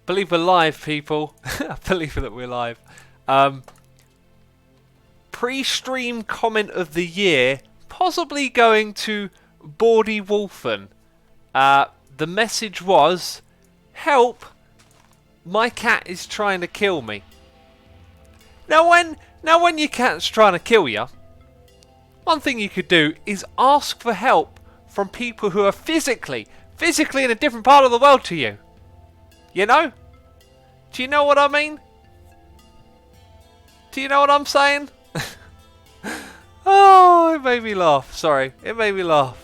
believe we're live, people. I believe that we're live. Pre-stream comment of the year, possibly going to Bordy Wolfen. The message was, help, my cat is trying to kill me. Now when your cat's trying to kill you, one thing you could do is ask for help from people who are physically in a different part of the world to you. You know? Do you know what I mean? Do you know what I'm saying? Oh, it made me laugh. Sorry, it made me laugh.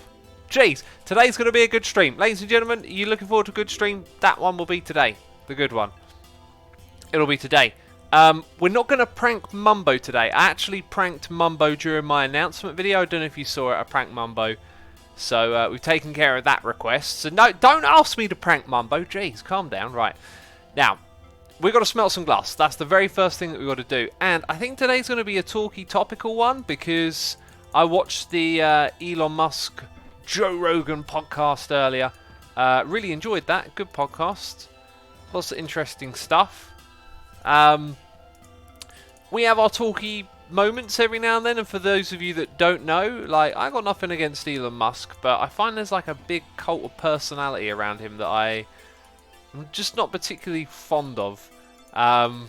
Jeez, today's going to be a good stream. Ladies and gentlemen, are you looking forward to a good stream? That one will be today. The good one. It'll be today. We're not going to prank Mumbo today. I actually pranked Mumbo during my announcement video. I don't know if you saw it. I pranked Mumbo. So we've taken care of that request. So no, don't ask me to prank Mumbo. Jeez, calm down. Right. Now, we've got to smelt some glass. That's the very first thing that we've got to do. And I think today's going to be a talky, topical one because I watched the Elon Musk, Joe Rogan podcast earlier. Really enjoyed that. Good podcast. Lots of interesting stuff. We have our talky moments every now and then, and for those of you that don't know, like, I got nothing against Elon Musk, but I find there's like a big cult of personality around him that I'm just not particularly fond of. And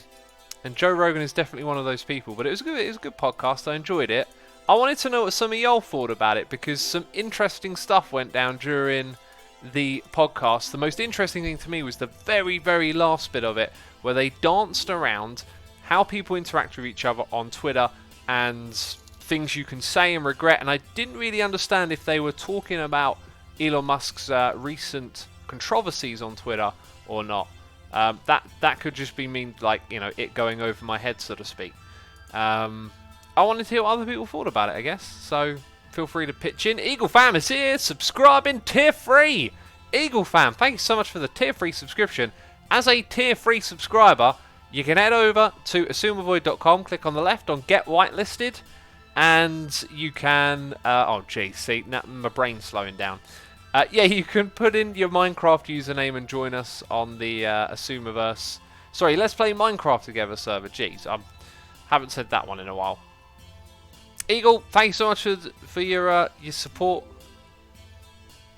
Joe Rogan is definitely one of those people, but it was a good podcast. I enjoyed it. I wanted to know what some of y'all thought about it because some interesting stuff went down during the podcast. The most interesting thing to me was the very, very last bit of it where they danced around how people interact with each other on Twitter and things you can say and regret. And I didn't really understand if they were talking about Elon Musk's recent controversies on Twitter or not. That could just be mean, like, you know, it going over my head, so to speak. I wanted to hear what other people thought about it, I guess. So feel free to pitch in. Eagle Fam is here, subscribing, tier 3. Eagle Fam, thank you so much for the tier 3 subscription. As a tier 3 subscriber, you can head over to assumeavoid.com, click on the left on Get Whitelisted, and you can... oh, geez, see, my brain's slowing down. Yeah, you can put in your Minecraft username and join us on the Assumeverse. Sorry, Let's Play Minecraft Together server. Jeez, I haven't said that one in a while. Eagle, thank you so much for your support.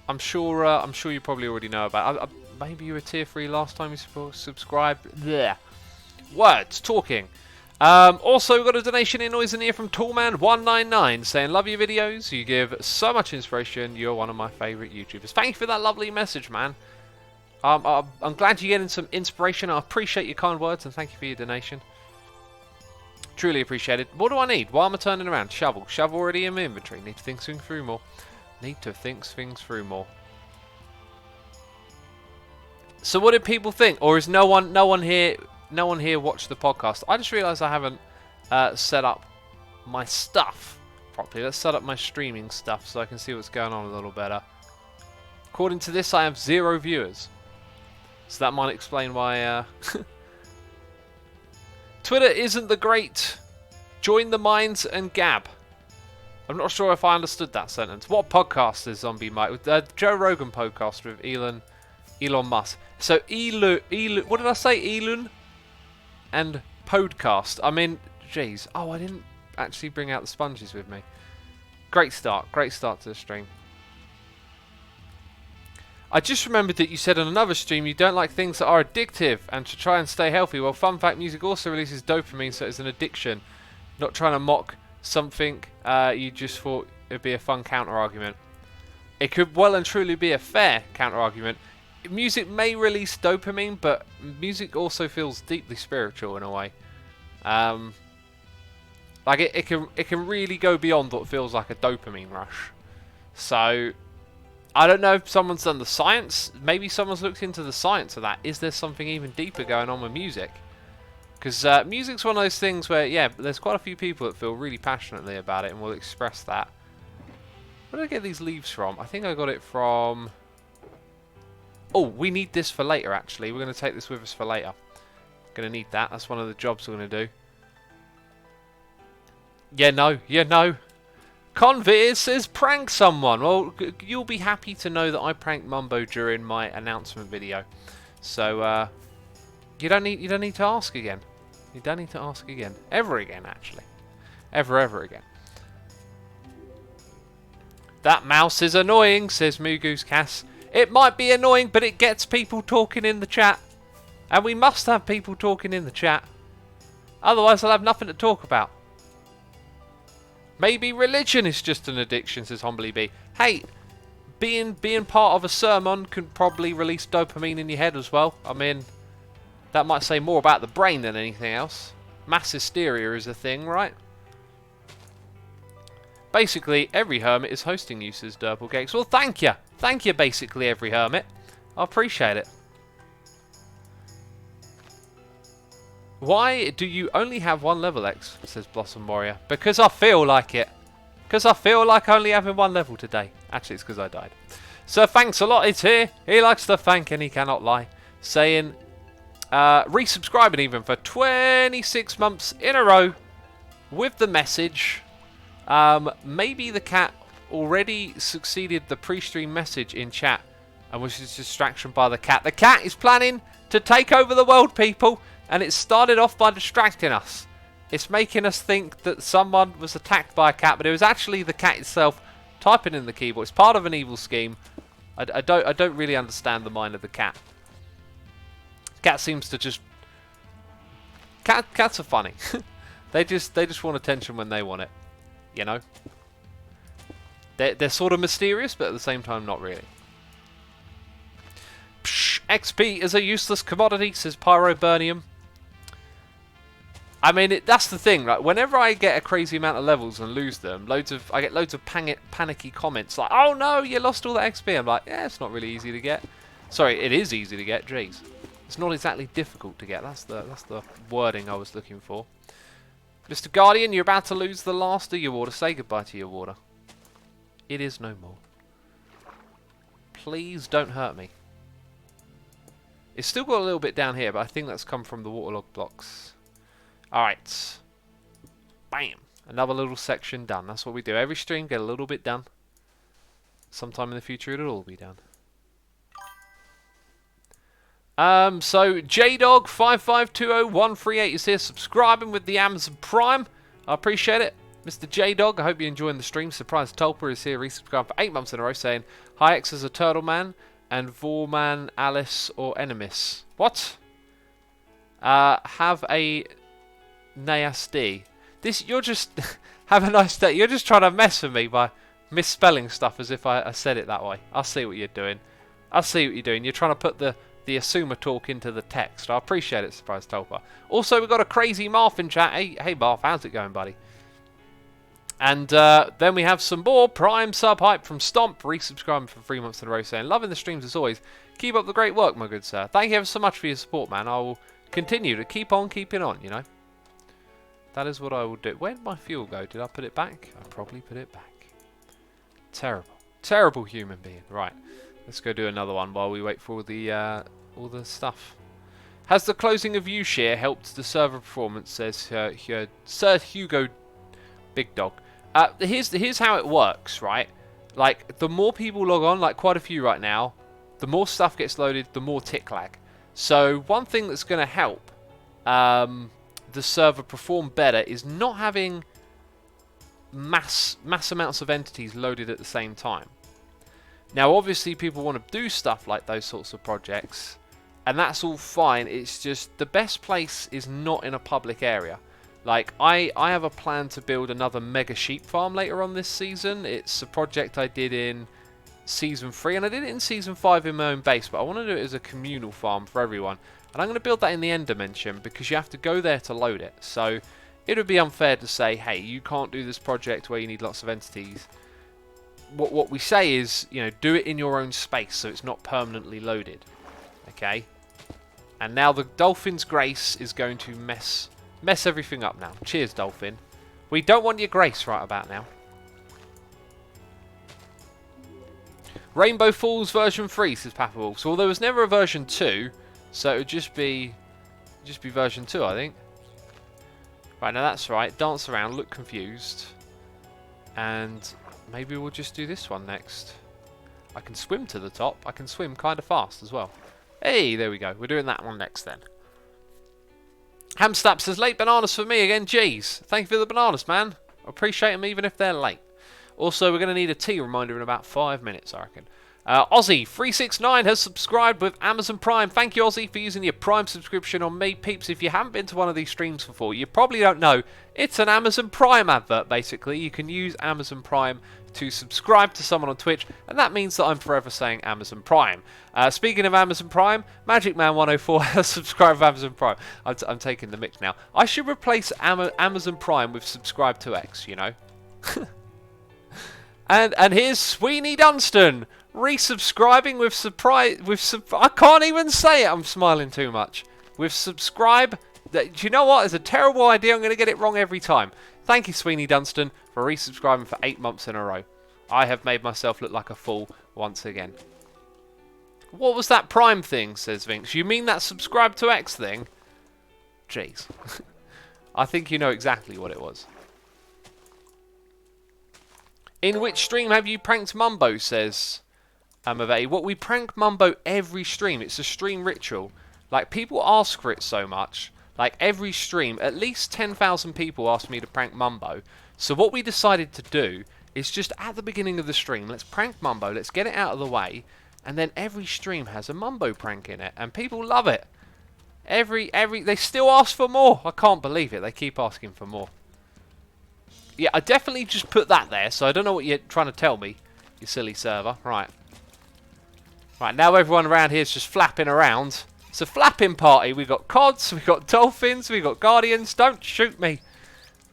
I'm sure you probably already know about it. Maybe you were tier 3 last time you subscribed. There. Words, talking. Also, we've got a donation in Noise and Ear from Toolman199 saying, love your videos, you give so much inspiration, you're one of my favourite YouTubers. Thank you for that lovely message, man. I'm glad you're getting some inspiration. I appreciate your kind words and thank you for your donation. Truly appreciate it. What do I need? Why am I turning around? Shovel. Shovel already in my inventory. Need to think things through more. Need to think things through more. So what did people think? Or is no one here watched the podcast? I just realised I haven't set up my stuff properly. Let's set up my streaming stuff so I can see what's going on a little better. According to this, I have 0 viewers. So that might explain why... Twitter isn't the great. Join the minds and gab. I'm not sure if I understood that sentence. What podcast is Zombie Mike? Joe Rogan podcast with Elon Musk. So Elon, what did I say? Elon and podcast. I mean, jeez. Oh, I didn't actually bring out the sponges with me. Great start to the stream. I just remembered that you said on another stream you don't like things that are addictive and to try and stay healthy. Well, fun fact, music also releases dopamine, so it's an addiction. Not trying to mock something, you just thought it'd be a fun counter-argument. It could well and truly be a fair counter-argument. Music may release dopamine, but music also feels deeply spiritual in a way. Like it can really go beyond what feels like a dopamine rush. So... I don't know if someone's done the science. Maybe someone's looked into the science of that. Is there something even deeper going on with music? Because music's one of those things where, yeah, there's quite a few people that feel really passionately about it and will express that. Where did I get these leaves from? I think I got it from... Oh, we need this for later, actually. We're going to take this with us for later. Going to need that. That's one of the jobs we're going to do. Yeah, no. Conveer says prank someone. Well, you'll be happy to know that I pranked Mumbo during my announcement video. So, You don't need to ask again. You don't need to ask again. Ever again, actually. Ever again. That mouse is annoying, says Mugu's Cass. It might be annoying, but it gets people talking in the chat. And we must have people talking in the chat. Otherwise, I'll have nothing to talk about. Maybe religion is just an addiction, says Humbly B. Hey, being part of a sermon can probably release dopamine in your head as well. I mean, that might say more about the brain than anything else. Mass hysteria is a thing, right? Basically, every hermit is hosting you, says Derplegakes. Well, thank you. Thank you, basically, every hermit. I appreciate it. Why do you only have one level, X? Says Blossom Warrior. Because I feel like it. Because I feel like only having one level today. Actually, it's because I died. So thanks a lot. It's here. He likes to thank and he cannot lie. Saying, resubscribing even for 26 months in a row with the message. Maybe the cat already succeeded the pre-stream message in chat and was just distraction by the cat. The cat is planning to take over the world, people. And it started off by distracting us. It's making us think that someone was attacked by a cat, but it was actually the cat itself typing in the keyboard. It's part of an evil scheme. I don't really understand the mind of the cat. Cat seems to just... Cats are funny. they just want attention when they want it. You know? They're sort of mysterious, but at the same time not really. Psh, XP is a useless commodity, says Pyroburnium. I mean, that's the thing, right? Whenever I get a crazy amount of levels and lose them, I get loads of panicky comments like, "Oh no, you lost all that XP." I'm like, yeah, it's not really easy to get. Sorry, it is easy to get. Jeez, it's not exactly difficult to get. That's the wording I was looking for. Mr. Guardian, you're about to lose the last of your water. Say goodbye to your water. It is no more. Please don't hurt me. It's still got a little bit down here, but I think that's come from the waterlogged blocks. Alright. Bam. Another little section done. That's what we do. Every stream, get a little bit done. Sometime in the future, it'll all be done. So, JDog5520-138 is here subscribing with the Amazon Prime. I appreciate it. Mr. JDog, I hope you're enjoying the stream. Surprise Tulpa is here resubscribing for 8 months in a row saying, "Hi X is a turtle man and Vorman, Alice or Enemies." What? Have a nasty. You're just have a nice day. You're just trying to mess with me by misspelling stuff as if I said it that way. I see what you're doing. I see what you're doing. You're trying to put the Asuma talk into the text. I appreciate it, Surprise Tulpa. Also, we've got a crazy Marth in chat. Hey Marth, how's it going, buddy? And then we have some more Prime sub hype from Stomp, resubscribing for 3 months in a row, saying, "Loving the streams as always. Keep up the great work, my good sir." Thank you ever so much for your support, man. I will continue to keep on keeping on, you know. That is what I will do. Where did my fuel go? Did I put it back? I probably put it back. Terrible. Terrible human being. Right. Let's go do another one while we wait for all the stuff. Has the closing of Ushare helped the server performance, says Sir Hugo Big Dog. Here's how it works, right? Like, the more people log on, like quite a few right now, the more stuff gets loaded, the more tick lag. So one thing that's going to help the server perform better is not having mass amounts of entities loaded at the same time. Now, obviously, people want to do stuff like those sorts of projects, and that's all fine. It's just the best place is not in a public area. Like, I have a plan to build another mega sheep farm later on this season. It's a project I did in Season 3, and I did it in Season 5 in my own base, but I want to do it as a communal farm for everyone. And I'm going to build that in the end dimension, because you have to go there to load it. So, it would be unfair to say, hey, you can't do this project where you need lots of entities. What we say is, you know, do it in your own space, so it's not permanently loaded. Okay? And now the Dolphin's grace is going to mess everything up now. Cheers, Dolphin. We don't want your grace right about now. Rainbow Falls version 3, says Papa Wolf. So there was never a version 2, so it would just be version 2, I think. Right, now that's right. Dance around, look confused. And maybe we'll just do this one next. I can swim to the top. I can swim kind of fast as well. Hey, there we go. We're doing that one next then. Hamstap says, late bananas for me again. Jeez. Thank you for the bananas, man. I appreciate them even if they're late. Also, we're going to need a tea reminder in about 5 minutes, I reckon. Ozzy369 has subscribed with Amazon Prime. Thank you, Ozzy, for using your Prime subscription on me. Peeps, if you haven't been to one of these streams before, you probably don't know. It's an Amazon Prime advert, basically. You can use Amazon Prime to subscribe to someone on Twitch, and that means that I'm forever saying Amazon Prime. Speaking of Amazon Prime, MagicMan104 has subscribed with Amazon Prime. I'm taking the mix now. I should replace Amazon Prime with Subscribe to X, you know. and here's Sweeney Dunstan resubscribing with I can't even say it. I'm smiling too much. With subscribe. Do you know what? It's a terrible idea. I'm going to get it wrong every time. Thank you, Sweeney Dunstan, for resubscribing for 8 months in a row. I have made myself look like a fool once again. What was that Prime thing, says Vinx? You mean that subscribe to X thing? Jeez. I think you know exactly what it was. In which stream have you pranked Mumbo, says Amave. What, we prank Mumbo every stream. It's a stream ritual. Like, people ask for it so much. Like, every stream, at least 10,000 people ask me to prank Mumbo. So what we decided to do is just at the beginning of the stream, let's prank Mumbo, let's get it out of the way, and then every stream has a Mumbo prank in it, and people love it. They still ask for more. I can't believe it. They keep asking for more. Yeah, I definitely just put that there, so I don't know what you're trying to tell me, you silly server. Right. Right, now everyone around here is just flapping around. It's a flapping party. We've got cods, we've got dolphins, we've got guardians. Don't shoot me.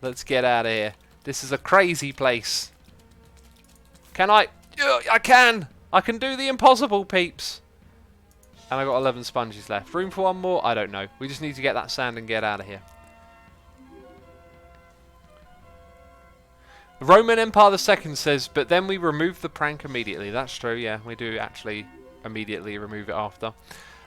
Let's get out of here. This is a crazy place. Can I? I can. I can do the impossible, peeps. And I got 11 sponges left. Room for one more? I don't know. We just need to get that sand and get out of here. Roman Empire II says, but then we remove the prank immediately. That's true, yeah. We do actually immediately remove it after.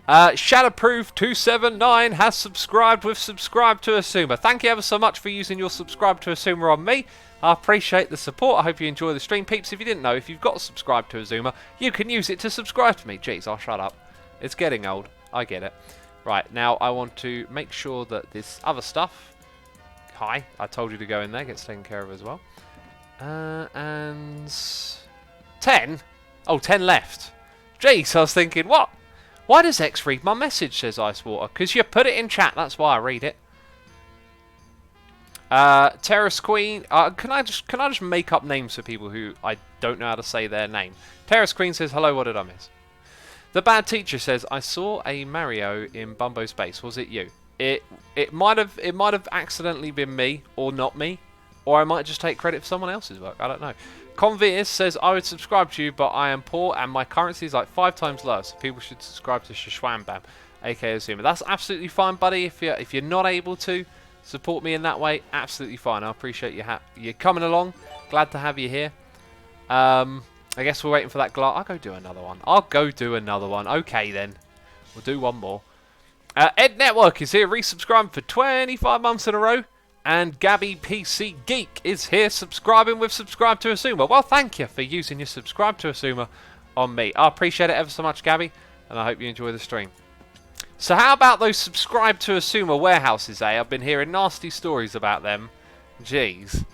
Shadowproof279 has subscribed with Subscribe to Asuma. Thank you ever so much for using your Subscribe to Asuma on me. I appreciate the support. I hope you enjoy the stream. Peeps, if you didn't know, if you've got Subscribe to Asuma, you can use it to subscribe to me. Jeez, I'll shut up. It's getting old. I get it. Right, now I want to make sure that this other stuff... Hi, I told you to go in there. Gets taken care of as well. And... 10? Oh, 10 left. Jeez, I was thinking, what? Why does X read my message, says Icewater? Because you put it in chat, that's why I read it. Terrace Queen, can I just make up names for people who I don't know how to say their name? Terrace Queen says, hello, what did I miss? The Bad Teacher says, I saw a Mario in Bumbo Space. Was it you? It might have accidentally been me, or not me. Or I might just take credit for someone else's work. I don't know. Convius says, I would subscribe to you, but I am poor and my currency is like 5 times lower, so people should subscribe to Shishwambam, aka Asuma. That's absolutely fine, buddy. If you're not able to support me in that way, absolutely fine. I appreciate you coming along. Glad to have you here. I guess we're waiting for that glass. I'll go do another one. Okay, then. We'll do one more. Ed Network is here, resubscribing for 25 months in a row. And Gabby PC Geek is here subscribing with Subscribe to Asuma. Well, thank you for using your Subscribe to Asuma on me. I appreciate it ever so much, Gabby, and I hope you enjoy the stream. So how about those Subscribe to Asuma warehouses, eh? I've been hearing nasty stories about them. Jeez.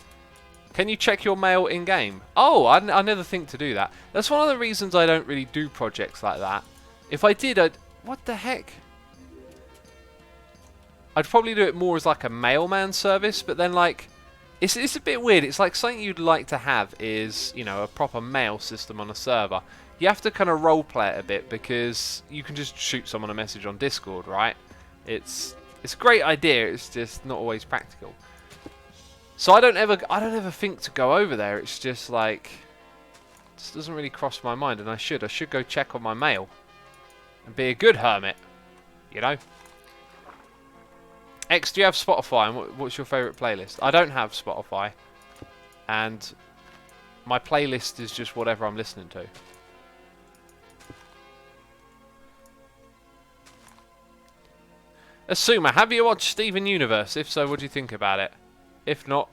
Can you check your mail in-game? Oh, I never think to do that. That's one of the reasons I don't really do projects like that. If I did, what the heck? I'd probably do it more as like a mailman service, but then like, it's a bit weird. It's like something you'd like to have is, you know, a proper mail system on a server. You have to kind of roleplay it a bit because you can just shoot someone a message on Discord, right? It's a great idea. It's just not always practical. So I don't ever think to go over there. It's just like, it just doesn't really cross my mind, and I should go check on my mail and be a good hermit, you know. X, do you have Spotify? And what's your favourite playlist? I don't have Spotify. And my playlist is just whatever I'm listening to. Asuma, have you watched Steven Universe? If so, what do you think about it? If not,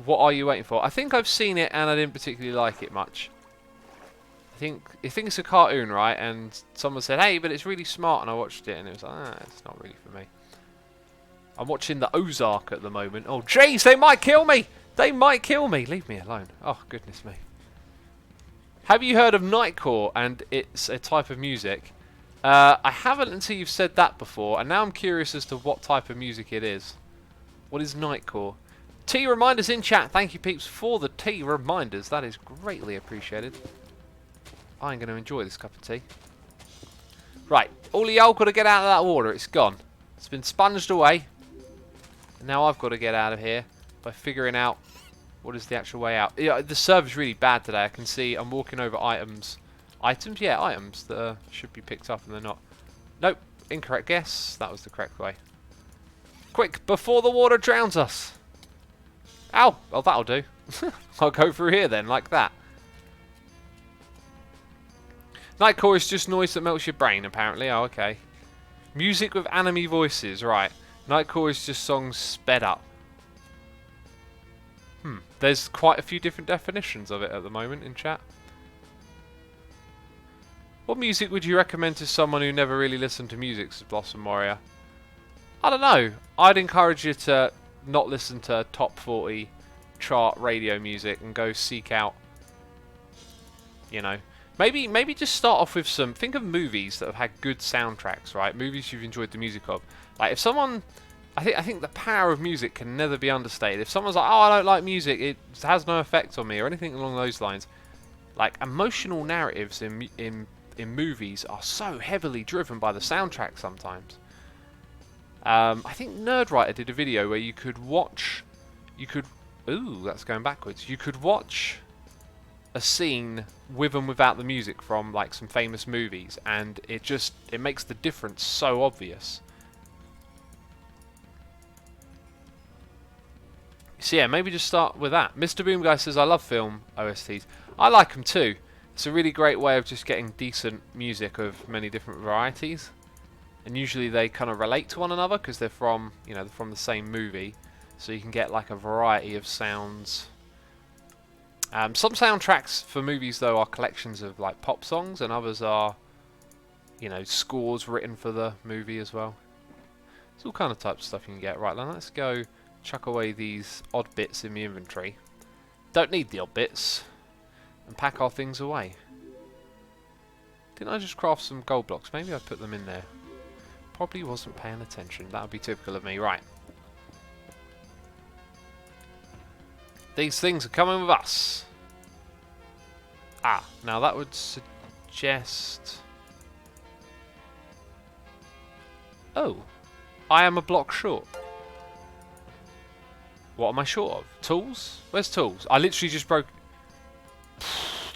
what are you waiting for? I think I've seen it and I didn't particularly like it much. I think it's a cartoon, right? And someone said, hey, but it's really smart, and I watched it and it was like, it's not really for me. I'm watching the Ozark at the moment. Oh, jeez, they might kill me! They might kill me! Leave me alone. Oh, goodness me. Have you heard of Nightcore and it's a type of music? I haven't until you've said that before, and now I'm curious as to what type of music it is. What is Nightcore? Tea reminders in chat. Thank you, peeps, for the tea reminders. That is greatly appreciated. I'm going to enjoy this cup of tea. Right, all of y'all got to get out of that water. It's gone. It's been sponged away. And now I've got to get out of here by figuring out what is the actual way out. Yeah, the server's really bad today. I can see I'm walking over items. Items? Yeah, items that should be picked up and they're not. Nope, incorrect guess. That was the correct way. Quick, before the water drowns us. Ow! Well, that'll do. I'll go through here then, like that. Nightcore is just noise that melts your brain, apparently. Oh, okay. Music with anime voices, right. Nightcore is just songs sped up. There's quite a few different definitions of it at the moment in chat. What music would you recommend to someone who never really listened to music, says Blossom Warrior? I don't know. I'd encourage you to not listen to top 40 chart radio music and go seek out, you know, maybe just start off with some, think of movies that have had good soundtracks, right? Movies you've enjoyed the music of. Like if someone, I think the power of music can never be understated. If someone's like, oh, I don't like music, it has no effect on me or anything along those lines. Like emotional narratives in movies are so heavily driven by the soundtrack sometimes. I think Nerdwriter did a video where you could watch, ooh, that's going backwards. You could watch a scene with and without the music from like some famous movies, and it makes the difference so obvious. So yeah, maybe just start with that. Mr. Boom Guy says, I love film OSTs. I like them too. It's a really great way of just getting decent music of many different varieties. And usually they kind of relate to one another because they're from, you know, from the same movie. So you can get like a variety of sounds. Some soundtracks for movies though are collections of like pop songs, and others are, you know, scores written for the movie as well. It's all kind of types of stuff you can get. Right, then let's go chuck away these odd bits in the inventory. Don't need the odd bits. And pack our things away. Didn't I just craft some gold blocks? Maybe I put them in there. Probably wasn't paying attention. That would be typical of me. Right. These things are coming with us. Ah, now that would suggest... Oh. I am a block short. What am I short of? Tools? Where's tools? I literally just broke...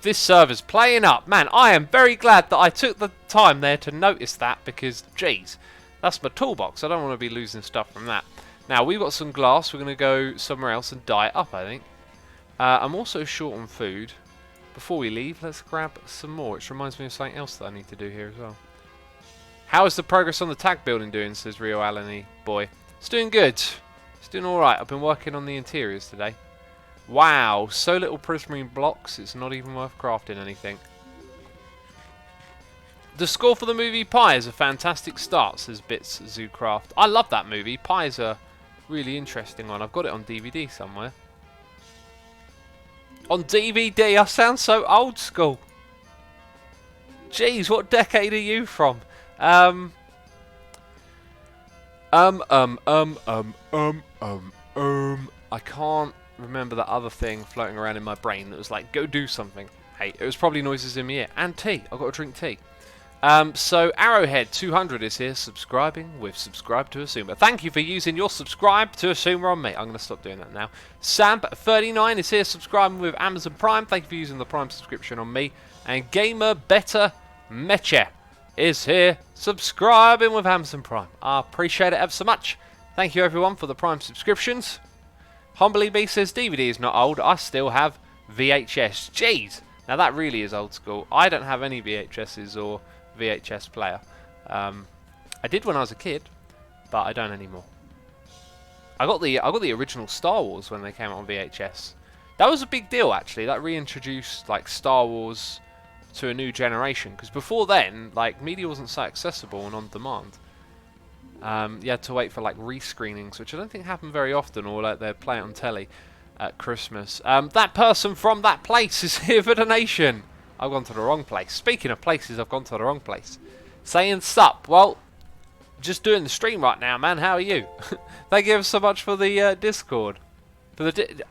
This server's playing up. Man, I am very glad that I took the time there to notice that because, geez, that's my toolbox. I don't want to be losing stuff from that. Now, we've got some glass. We're going to go somewhere else and dye it up, I think. I'm also short on food. Before we leave, let's grab some more, which reminds me of something else that I need to do here as well. How is the progress on the tag building doing, says Rio Alani boy. It's doing good. It's doing alright. I've been working on the interiors today. Wow, so little prismarine blocks, it's not even worth crafting anything. The score for the movie Pi is a fantastic start, says Bits Zoocraft. I love that movie. Pi is a really interesting one. I've got it on DVD somewhere. On DVD? I sound so old school. Jeez, what decade are you from? I can't remember that other thing floating around in my brain that was like, go do something. Hey, it was probably noises in my ear. And tea. I've got to drink tea. So Arrowhead 200 is here subscribing with Subscribe to Assumer. Thank you for using your Subscribe to Assumer on me. I'm going to stop doing that now. Sam39 is here subscribing with Amazon Prime. Thank you for using the Prime subscription on me. And Gamer Better Meche is here subscribing with Amazon Prime. I appreciate it ever so much. Thank you everyone for the Prime subscriptions. Humbly B says DVD is not old. I still have VHS. Jeez. Now that really is old school. I don't have any VHSs or VHS player. I did when I was a kid, but I don't anymore. I got the original Star Wars when they came out on VHS. That was a big deal actually. That reintroduced like Star Wars to a new generation, because before then, like, media wasn't so accessible and on demand. You had to wait for like rescreenings, which I don't think happen very often, or like they play it on telly at Christmas. That person from that place is here for donation. I've gone to the wrong place. Speaking of places, I've gone to the wrong place. Saying sup. Well, just doing the stream right now, man. How are you? Thank you so much for the Discord. For the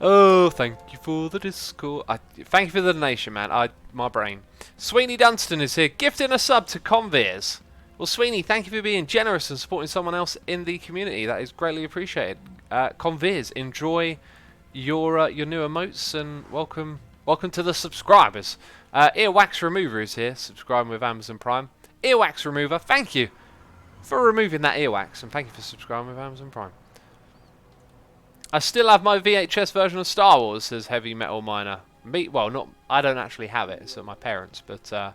oh, thank you for the Discord. Thank you for the donation, man. My brain. Sweeney Dunstan is here, gifting a sub to Conveers. Well, Sweeney, thank you for being generous and supporting someone else in the community. That is greatly appreciated. Conveers, enjoy your new emotes and welcome to the subscribers. Earwax Remover is here, subscribing with Amazon Prime. Earwax Remover, thank you for removing that earwax, and thank you for subscribing with Amazon Prime. I still have my VHS version of Star Wars, says Heavy Metal Miner. Well, not. I don't actually have it. It's at my parents', but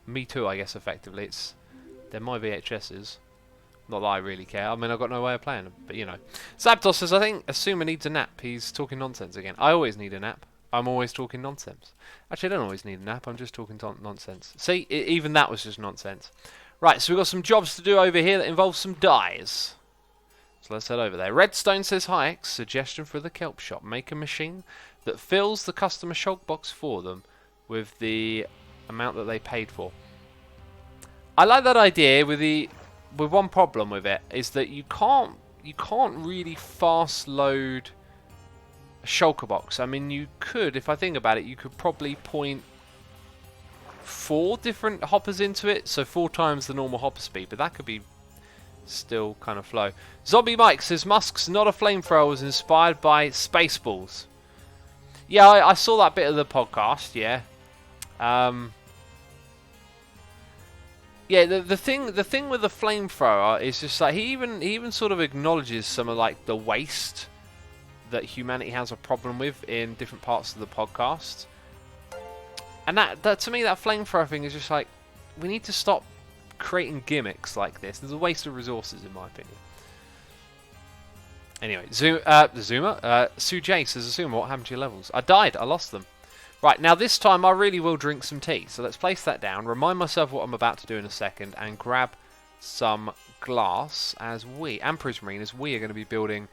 me too, I guess. Effectively, they're my VHSs. Not that I really care. I mean, I've got no way of playing them, but you know. Zapdos says, I think Asuma needs a nap. He's talking nonsense again. I always need a nap. I'm always talking nonsense. Actually, I don't always need a nap. I'm just talking nonsense. See, even that was just nonsense. Right, so we've got some jobs to do over here that involve some dyes. So let's head over there. Redstone says, hi, X, suggestion for the Kelp Shop. Make a machine that fills the customer shulk box for them with the amount that they paid for. I like that idea with one problem with it is that you can't really fast load a shulker box. I mean, you could, if I think about it, you could probably point 4 different hoppers into it, so 4 times the normal hopper speed, but that could be still kind of flow. Zombie Mike says Musk's not a flamethrower was inspired by Spaceballs. Yeah, I saw that bit of the podcast. Yeah, yeah. The thing with the flamethrower is just like he even sort of acknowledges some of like the waste that humanity has a problem with in different parts of the podcast. And that to me, that flamethrower thing is just like, we need to stop creating gimmicks like this. There's a waste of resources, in my opinion. Anyway, Zuma, Sue J says, Zuma, what happened to your levels? I died, I lost them. Right, now this time I really will drink some tea. So let's place that down, remind myself what I'm about to do in a second, and grab some glass and Prismarine, as we are going to be building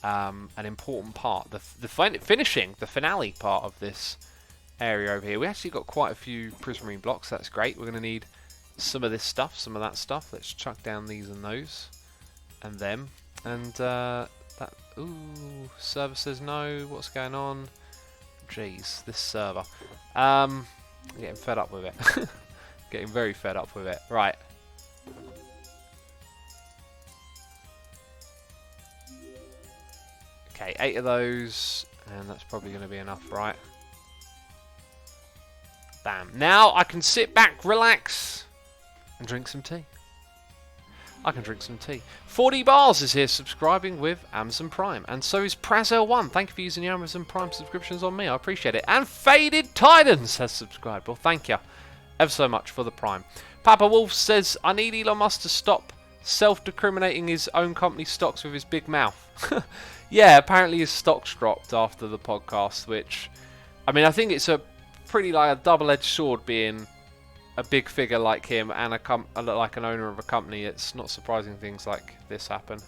an important part, the finale part of this area over here. We actually got quite a few prismarine blocks. That's great. We're going to need some of this stuff, some of that stuff. Let's chuck down these and those and them. And that. Ooh, server says no. What's going on? Jeez, this server. I'm getting fed up with it. Getting very fed up with it. Right. Okay, 8 of those, and that's probably going to be enough, right? Bam. Now I can sit back, relax, and drink some tea. I can drink some tea. 40 Bars is here subscribing with Amazon Prime. And so is Prazel1. Thank you for using your Amazon Prime subscriptions on me. I appreciate it. And Faded Titans has subscribed. Well, thank you ever so much for the Prime. Papa Wolf says, I need Elon Musk to stop self-decriminating his own company stocks with his big mouth. Yeah, apparently his stocks dropped after the podcast, which, I mean, I think it's a pretty like a double-edged sword being a big figure like him and like an owner of a company. It's not surprising things like this happen.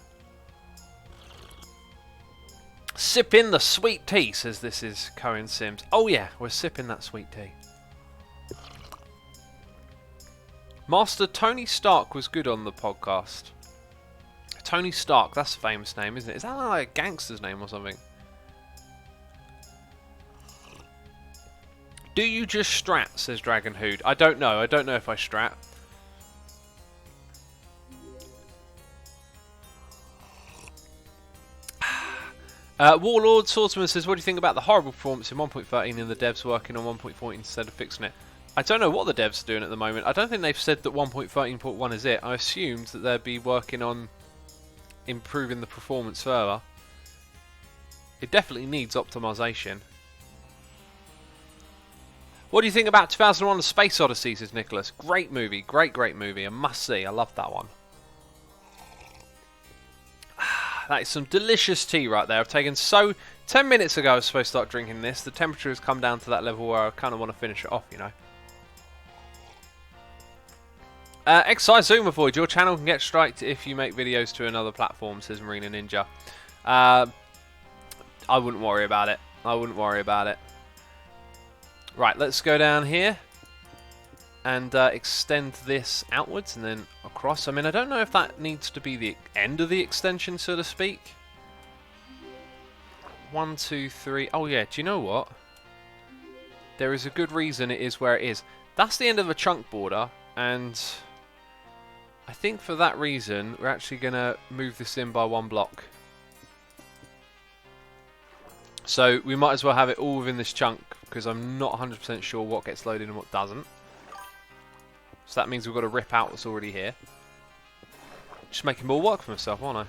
Sipping the sweet tea, says this is Cohen Sims. Oh yeah, we're sipping that sweet tea. Master Tony Stark was good on the podcast. Tony Stark, that's a famous name, isn't it? Is that like a gangster's name or something? Do you just strat, says Dragon Hood. I don't know. I don't know if I strat. Warlord Swordsman says, what do you think about the horrible performance in 1.13 and the devs working on 1.14 instead of fixing it? I don't know what the devs are doing at the moment. I don't think they've said that 1.13.1 is it. I assumed that they'd be working on improving the performance further. It definitely needs optimization. What do you think about 2001: A Space Odyssey, says Nicholas? Great movie, great movie, a must see. I love that one. That is some delicious tea right there. I've taken 10 minutes ago I was supposed to start drinking this. The temperature has come down to that level where I kind of want to finish it off, you know. Exercise Zoom Avoid. Your channel can get striked if you make videos to another platform, says Marina Ninja. I wouldn't worry about it. I wouldn't worry about it. Right, let's go down here and extend this outwards and then across. I mean, I don't know if that needs to be the end of the extension, so to speak. 1, 2, 3. Oh yeah, do you know what? There is a good reason it is where it is. That's the end of the chunk border, and I think for that reason we're actually going to move this in by 1 block. So we might as well have it all within this chunk, because I'm not 100% sure what gets loaded and what doesn't. So that means we've got to rip out what's already here. Just making more work for myself, aren't I?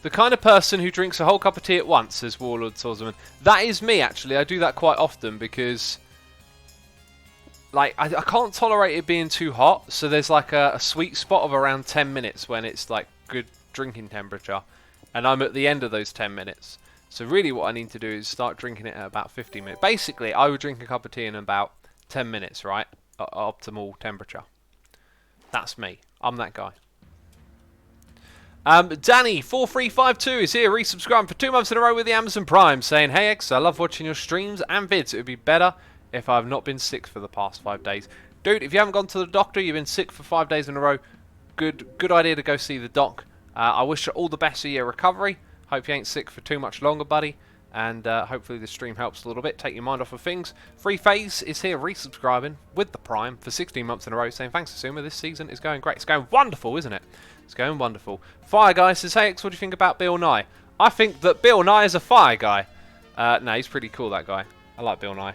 The kind of person who drinks a whole cup of tea at once, says Warlord Swordsman. That is me, actually. I do that quite often because, like, I can't tolerate it being too hot. So there's like a sweet spot of around 10 minutes when it's like good drinking temperature. And I'm at the end of those 10 minutes. So really what I need to do is start drinking it at about 15 minutes. Basically, I would drink a cup of tea in about 10 minutes, right? At optimal temperature. That's me. I'm that guy. Danny4352 is here, resubscribing for 2 months in a row with the Amazon Prime, saying, "Hey X, I love watching your streams and vids. It would be better if I've not been sick for the past 5 days." Dude, if you haven't gone to the doctor, you've been sick for 5 days in a row, good idea to go see the doc. I wish you all the best for your recovery. Hope you ain't sick for too much longer, buddy. And hopefully the stream helps a little bit, take your mind off of things. Free Phase is here resubscribing with the Prime for 16 months in a row, saying, "Thanks, Asuma, this season is going great." It's going wonderful, isn't it? It's going wonderful. Fire Guy says, "Hey X, what do you think about Bill Nye?" I think that Bill Nye is a fire guy. No, he's pretty cool, that guy. I like Bill Nye.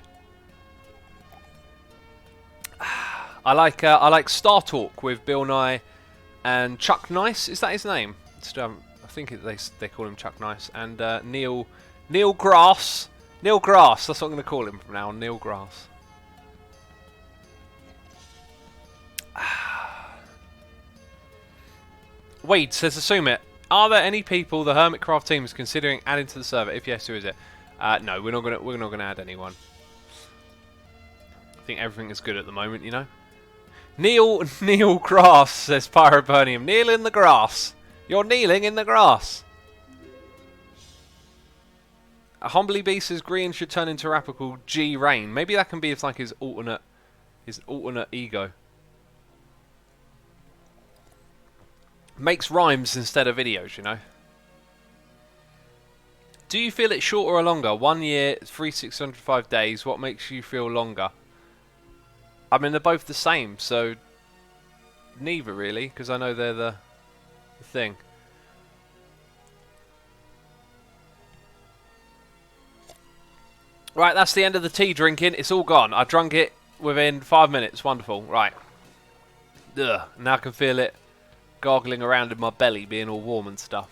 I like Star Talk with Bill Nye and Chuck Nice. Is that his name? I think they call him Chuck Nice. And Neil Grass. Neil Grass, that's what I'm going to call him from now on. Neil Grass. Wade says, "Assume it. Are there any people the Hermitcraft team is considering adding to the server? If yes, who is it?" No, we're not gonna add anyone. I think everything is good at the moment, you know. Neil Grass says, "Pyroburnium, kneel in the grass. You're kneeling in the grass." Humbly B says, "Green should turn into a rapper called G Rain." Maybe that can be like his alternate ego. Makes rhymes instead of videos, you know. Do you feel it shorter or longer? 1 year, 3,605 days. What makes you feel longer? I mean, they're both the same, so neither really, because I know they're the thing. Right, that's the end of the tea drinking. It's all gone. I drunk it within 5 minutes. Wonderful. Right. Ugh. Now I can feel it gargling around in my belly, being all warm and stuff.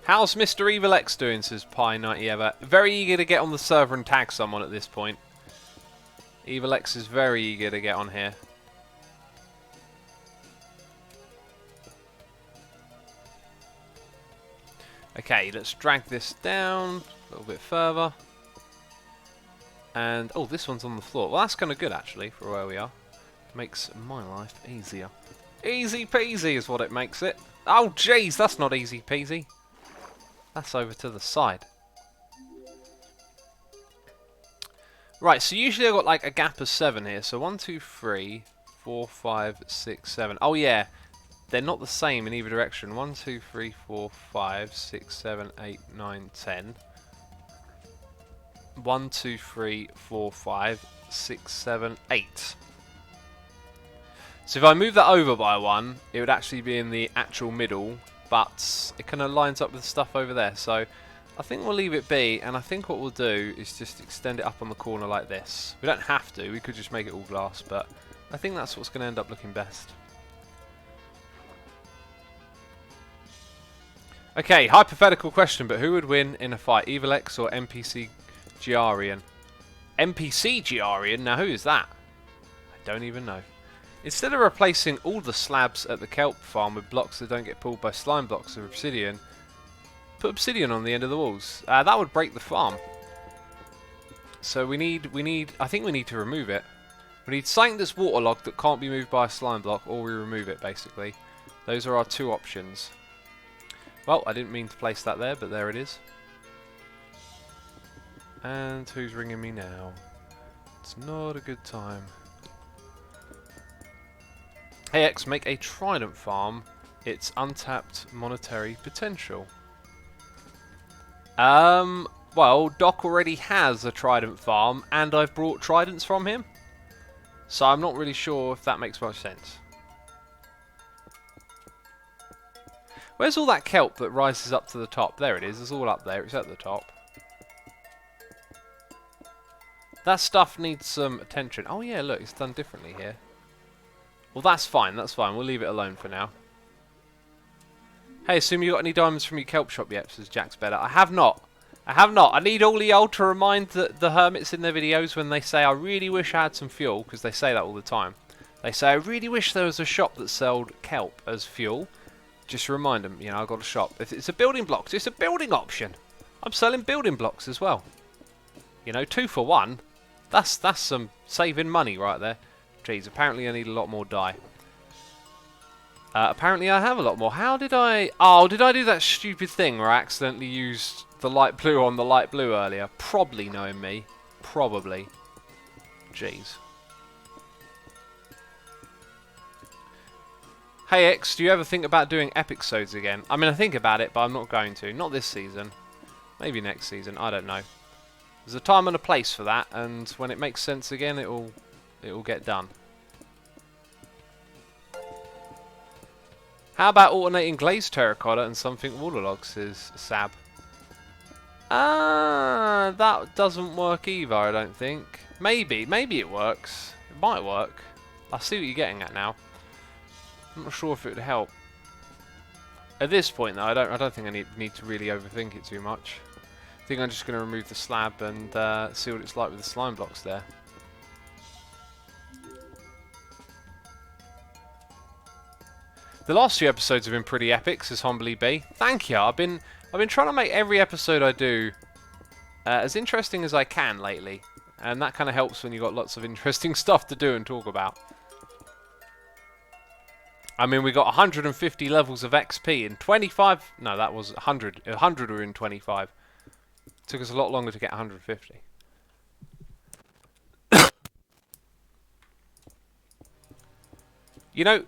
How's Mr. Evil X doing, says Pie90Ever. Very eager to get on the server and tag someone at this point. Evil X is very eager to get on here. Okay, let's drag this down a little bit further. And, oh, this one's on the floor. Well, that's kind of good, actually, for where we are. Makes my life easier. Easy peasy is what it makes it. Oh, jeez, that's not easy peasy. That's over to the side. Right, so usually I've got, like, a gap of 7 here. So 1, 2, 3, 4, 5, 6, 7. Oh, yeah. They're not the same in either direction. 1, 2, 3, 4, 5, 6, 7, 8, 9, 10. 1, 2, 3, 4, 5, 6, 7, 8. So if I move that over by 1, it would actually be in the actual middle, but it kind of lines up with stuff over there. So I think we'll leave it be, and I think what we'll do is just extend it up on the corner like this. We don't have to, we could just make it all glass, but I think that's what's going to end up looking best. Okay, hypothetical question, but who would win in a fight, Evil X or NPC Giarian? NPC Giarian? Now who is that? I don't even know. Instead of replacing all the slabs at the Kelp farm with blocks that don't get pulled by slime blocks of obsidian, Put obsidian on the end of the walls. That would break the farm. So we need, I think we need to remove it. We need something that's waterlogged that can't be moved by a slime block, or we remove it, basically. Those are our two options. Well, I didn't mean to place that there, but there it is. And who's ringing me now? It's not a good time. Hey X, make a trident farm. It's untapped monetary potential. Well, Doc already has a trident farm, and I've brought tridents from him. So I'm not really sure if that makes much sense. Where's all that kelp that rises up to the top? There it is. It's all up there. It's at the top. That stuff needs some attention. Oh yeah, look, it's done differently here. Well, that's fine. That's fine. We'll leave it alone for now. Hey, assume you got any diamonds from your Kelpshop yet? Says Jack's better. I have not. I have not. I need all y'all to remind the hermits in their videos when they say, I really wish I had some fuel, because they say that all the time. They say, I really wish there was a shop that sold kelp as fuel. Just remind them, you know, I've got a shop. If it's a building blocks, it's a building option. I'm selling building blocks as well. You know, 2 for 1. That's some saving money right there. Jeez, apparently I need a lot more dye. Apparently I have a lot more. How did I... Oh, did I do that stupid thing where I accidentally used the light blue on the light blue earlier? Probably, knowing me. Probably. Jeez. Hey X, do you ever think about doing episodes again? I mean, I think about it, but I'm not going to. Not this season. Maybe next season. I don't know. There's a time and a place for that, and when it makes sense again, it will get done. How about alternating glazed terracotta and something waterlogged, says Sab. That doesn't work either, I don't think. Maybe it works. It might work. I see what you're getting at now. I'm not sure if it would help. At this point, though, I don't think I need to really overthink it too much. I think I'm just going to remove the slab and see what it's like with the slime blocks there. The last few episodes have been pretty epic, says Humbly B. Thank you. I've been trying to make every episode I do as interesting as I can lately, and that kind of helps when you've got lots of interesting stuff to do and talk about. I mean, we got 150 levels of XP in 25... No, that was 100. 100 were in 25. Took us a lot longer to get 150. You know...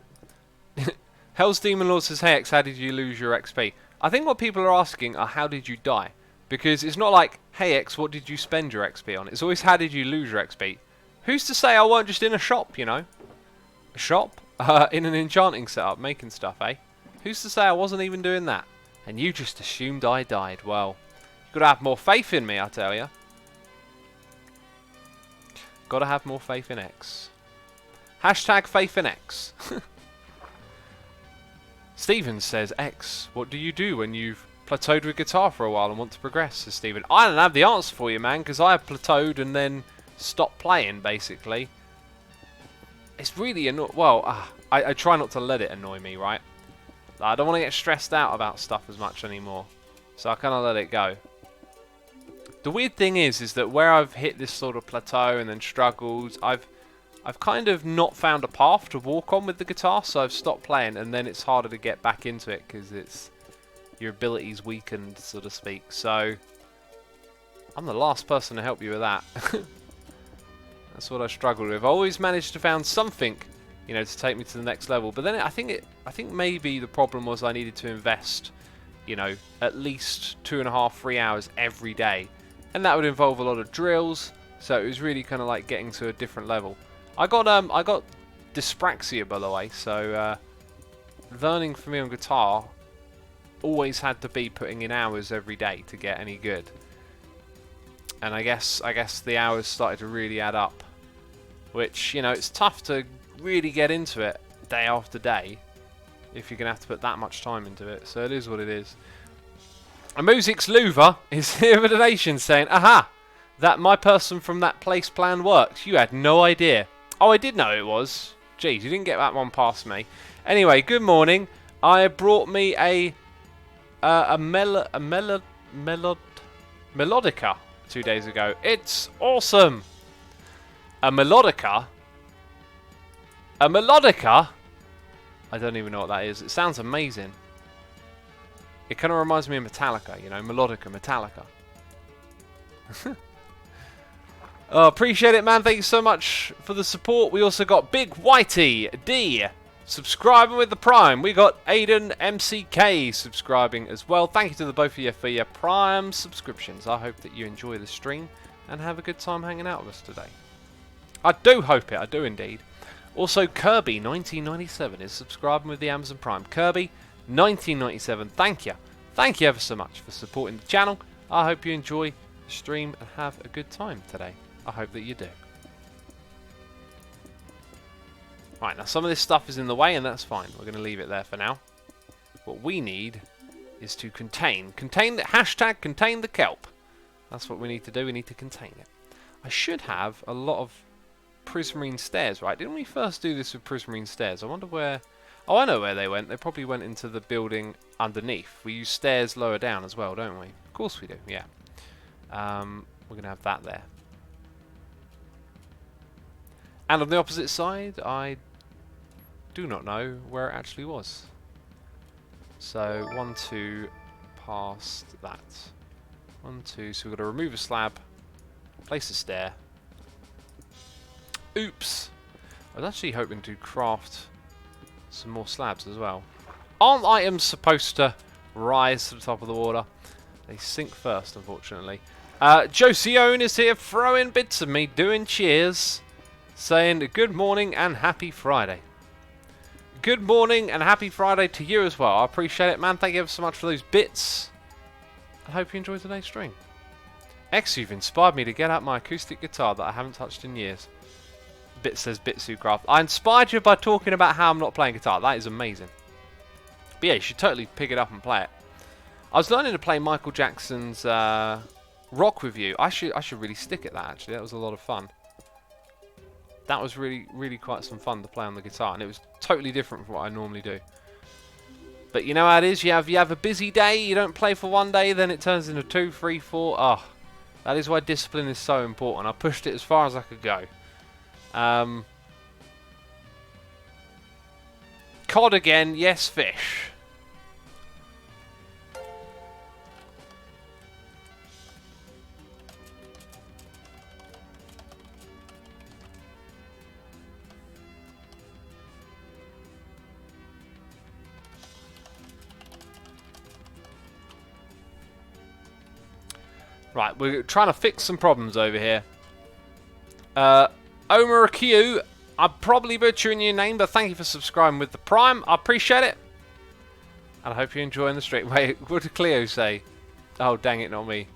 Hell's Demon Lord says, hey X, how did you lose your XP? I think what people are asking are, how did you die? Because it's not like, hey X, what did you spend your XP on? It's always, how did you lose your XP? Who's to say I weren't just in a shop, you know? A shop? In an enchanting setup, making stuff, eh? Who's to say I wasn't even doing that? And you just assumed I died. Well, you've got to have more faith in me, I tell ya. Got to have more faith in X. Hashtag faith in X. Steven says, X, what do you do when you've plateaued with guitar for a while and want to progress? Says Steven. I don't have the answer for you, man, because I have plateaued and then stopped playing, basically. It's really annoying. Well, I try not to let it annoy me, right? I don't want to get stressed out about stuff as much anymore. So I kind of let it go. The weird thing is that where I've hit this sort of plateau and then struggled, I've kind of not found a path to walk on with the guitar, so I've stopped playing, and then it's harder to get back into it because it's your ability's weakened, so to speak. So I'm the last person to help you with that. That's what I struggled with. I always managed to find something, you know, to take me to the next level. But then I think maybe the problem was I needed to invest, you know, at least 2.5, 3 hours every day, and that would involve a lot of drills. So it was really kind of like getting to a different level. I got dyspraxia, by the way. So learning for me on guitar always had to be putting in hours every day to get any good. And I guess the hours started to really add up, which, you know, it's tough to really get into it day after day if you're going to have to put that much time into it. So it is what it is. And Music's Louver is here with a donation saying, aha, that my person from that place plan works. You had no idea. Oh, I did know it was. Jeez, you didn't get that one past me. Anyway, good morning. I brought me a Melodica 2 days ago. It's awesome. A Melodica? A Melodica? I don't even know what that is. It sounds amazing. It kind of reminds me of Metallica, you know, Melodica, Metallica. Oh, appreciate it, man. Thank you so much for the support. We also got Big Whitey D subscribing with the Prime. We got Aiden MCK subscribing as well. Thank you to the both of you for your Prime subscriptions. I hope that you enjoy the stream and have a good time hanging out with us today. I do hope it. I do indeed. Also, Kirby 1997 is subscribing with the Amazon Prime. Kirby 1997, thank you. Thank you ever so much for supporting the channel. I hope you enjoy the stream and have a good time today. I hope that you do. Right, now some of this stuff is in the way and that's fine. We're going to leave it there for now. What we need is to contain the hashtag contain the kelp. That's what we need to do. We need to contain it. I should have a lot of prismarine stairs, right? Didn't we first do this with prismarine stairs? I wonder where... Oh, I know where they went. They probably went into the building underneath. We use stairs lower down as well, don't we? Of course we do, yeah. We're going to have that there. And on the opposite side, I do not know where it actually was. So, 1, 2, past that. 1, 2, so we've got to remove a slab, place a stair. Oops! I was actually hoping to craft some more slabs as well. Aren't items supposed to rise to the top of the water? They sink first, unfortunately. Josione is here throwing bits of me, doing cheers, saying good morning and happy Friday. Good morning and happy Friday to you as well. I appreciate it, man. Thank you ever so much for those bits. I hope you enjoyed today's stream. X, you've inspired me to get out my acoustic guitar that I haven't touched in years. Bit says Bitsucraft. I inspired you by talking about how I'm not playing guitar. That is amazing. But yeah, you should totally pick it up and play it. I was learning to play Michael Jackson's Rock With You. I should really stick at that, actually. That was a lot of fun. That was really quite some fun to play on the guitar, and it was totally different from what I normally do. But you know how it is, you have a busy day, you don't play for one day, then it turns into 2, 3, 4. Oh, that is why discipline is so important. I pushed it as far as I could go. Cod again, yes, fish. Right, we're trying to fix some problems over here. Omar Q, I'm probably butchering your name, but thank you for subscribing with the Prime. I appreciate it. And I hope you're enjoying the stream. Wait, what did Cleo say? Oh, dang it, not me.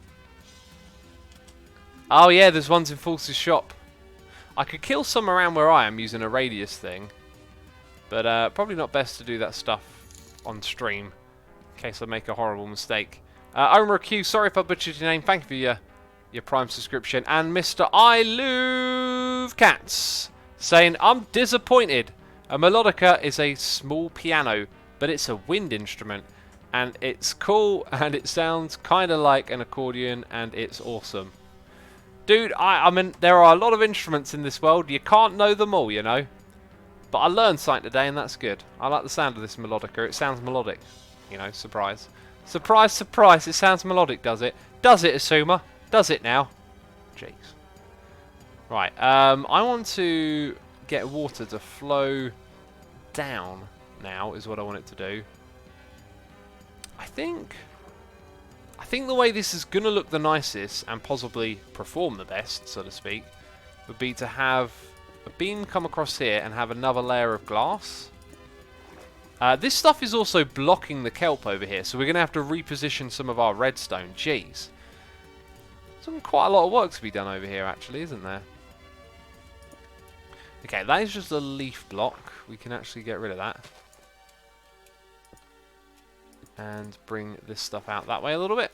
Oh, yeah, there's ones in False's shop. I could kill some around where I am using a radius thing. But probably not best to do that stuff on stream, in case I make a horrible mistake. Omar Q, sorry if I butchered your name. Thank you for your Prime subscription. And Mr. I Love Cats saying, I'm disappointed. A melodica is a small piano, but it's a wind instrument. And it's cool, and it sounds kind of like an accordion, and it's awesome. Dude, I mean, there are a lot of instruments in this world. You can't know them all, you know. But I learned something today, and that's good. I like the sound of this melodica. It sounds melodic. You know, surprise. Surprise, surprise, it sounds melodic, does it? Does it, Asuma? Does it now? Jeez. Right, I want to get water to flow down now, is what I want it to do. I think the way this is going to look the nicest, and possibly perform the best, so to speak, would be to have a beam come across here and have another layer of glass. This stuff is also blocking the kelp over here, so we're going to have to reposition some of our redstone. Jeez. There's quite a lot of work to be done over here, actually, isn't there? Okay, that is just a leaf block. We can actually get rid of that. And bring this stuff out that way a little bit.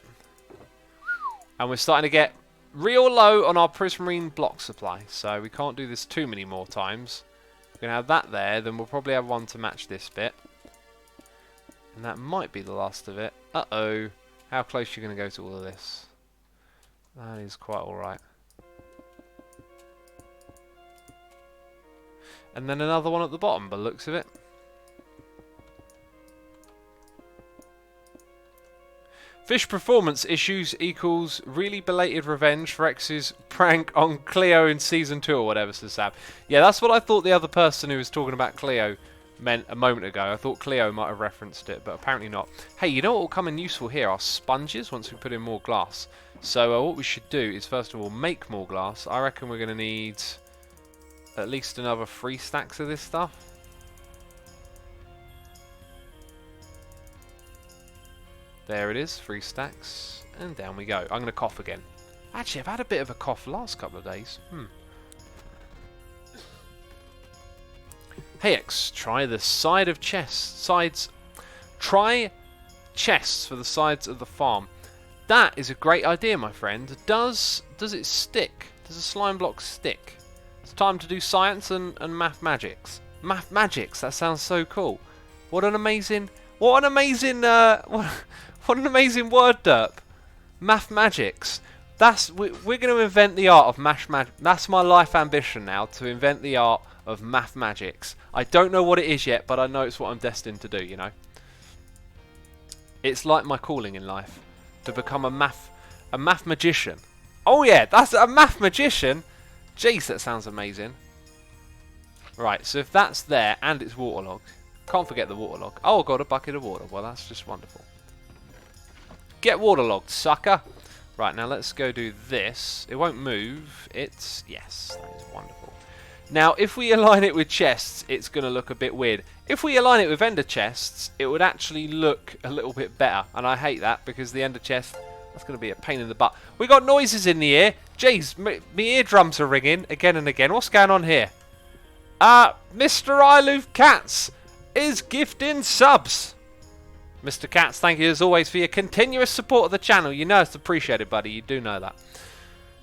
And we're starting to get real low on our prismarine block supply, so we can't do this too many more times. We're going to have that there, then we'll probably have one to match this bit. And that might be the last of it. Uh-oh. How close are you going to go to all of this? That is quite alright. And then another one at the bottom, by the looks of it. Fish performance issues equals really belated revenge for X's prank on Cleo in Season 2 or whatever, says Sam. Yeah, that's what I thought the other person who was talking about Cleo meant a moment ago. I thought Cleo might have referenced it, but apparently not. Hey, you know what will come in useful here are sponges once we put in more glass. So what we should do is first of all make more glass. I reckon we're going to need at least another 3 stacks of this stuff. There it is, 3 stacks, and down we go. I'm going to cough again. Actually, I've had a bit of a cough the last couple of days. Hey X, try the side of try chests for the sides of the farm. That is a great idea, my friend. Does it stick? Does a slime block stick? It's time to do science and math magics. Math magics, that sounds so cool. What an amazing word derp. Math magics. We're going to invent the art of math magic. That's my life ambition now, to invent the art of math magics. I don't know what it is yet, but I know it's what I'm destined to do, you know. It's like my calling in life, to become a math magician. Oh yeah, that's a math magician. Jeez, that sounds amazing. Right, so if that's there and it's waterlogged, can't forget the waterlog. Oh, I got a bucket of water. Well, that's just wonderful. Get waterlogged, sucker. Right, now let's go do this. It won't move. Yes, that is wonderful. Now, if we align it with chests, it's going to look a bit weird. If we align it with ender chests, it would actually look a little bit better. And I hate that, because the ender chest, that's going to be a pain in the butt. We got noises in the ear. Jeez, my eardrums are ringing again and again. What's going on here? Mr. Iloof Cats is gifting subs. Mr. Cats, thank you as always for your continuous support of the channel. You know it's appreciated, buddy. You do know that.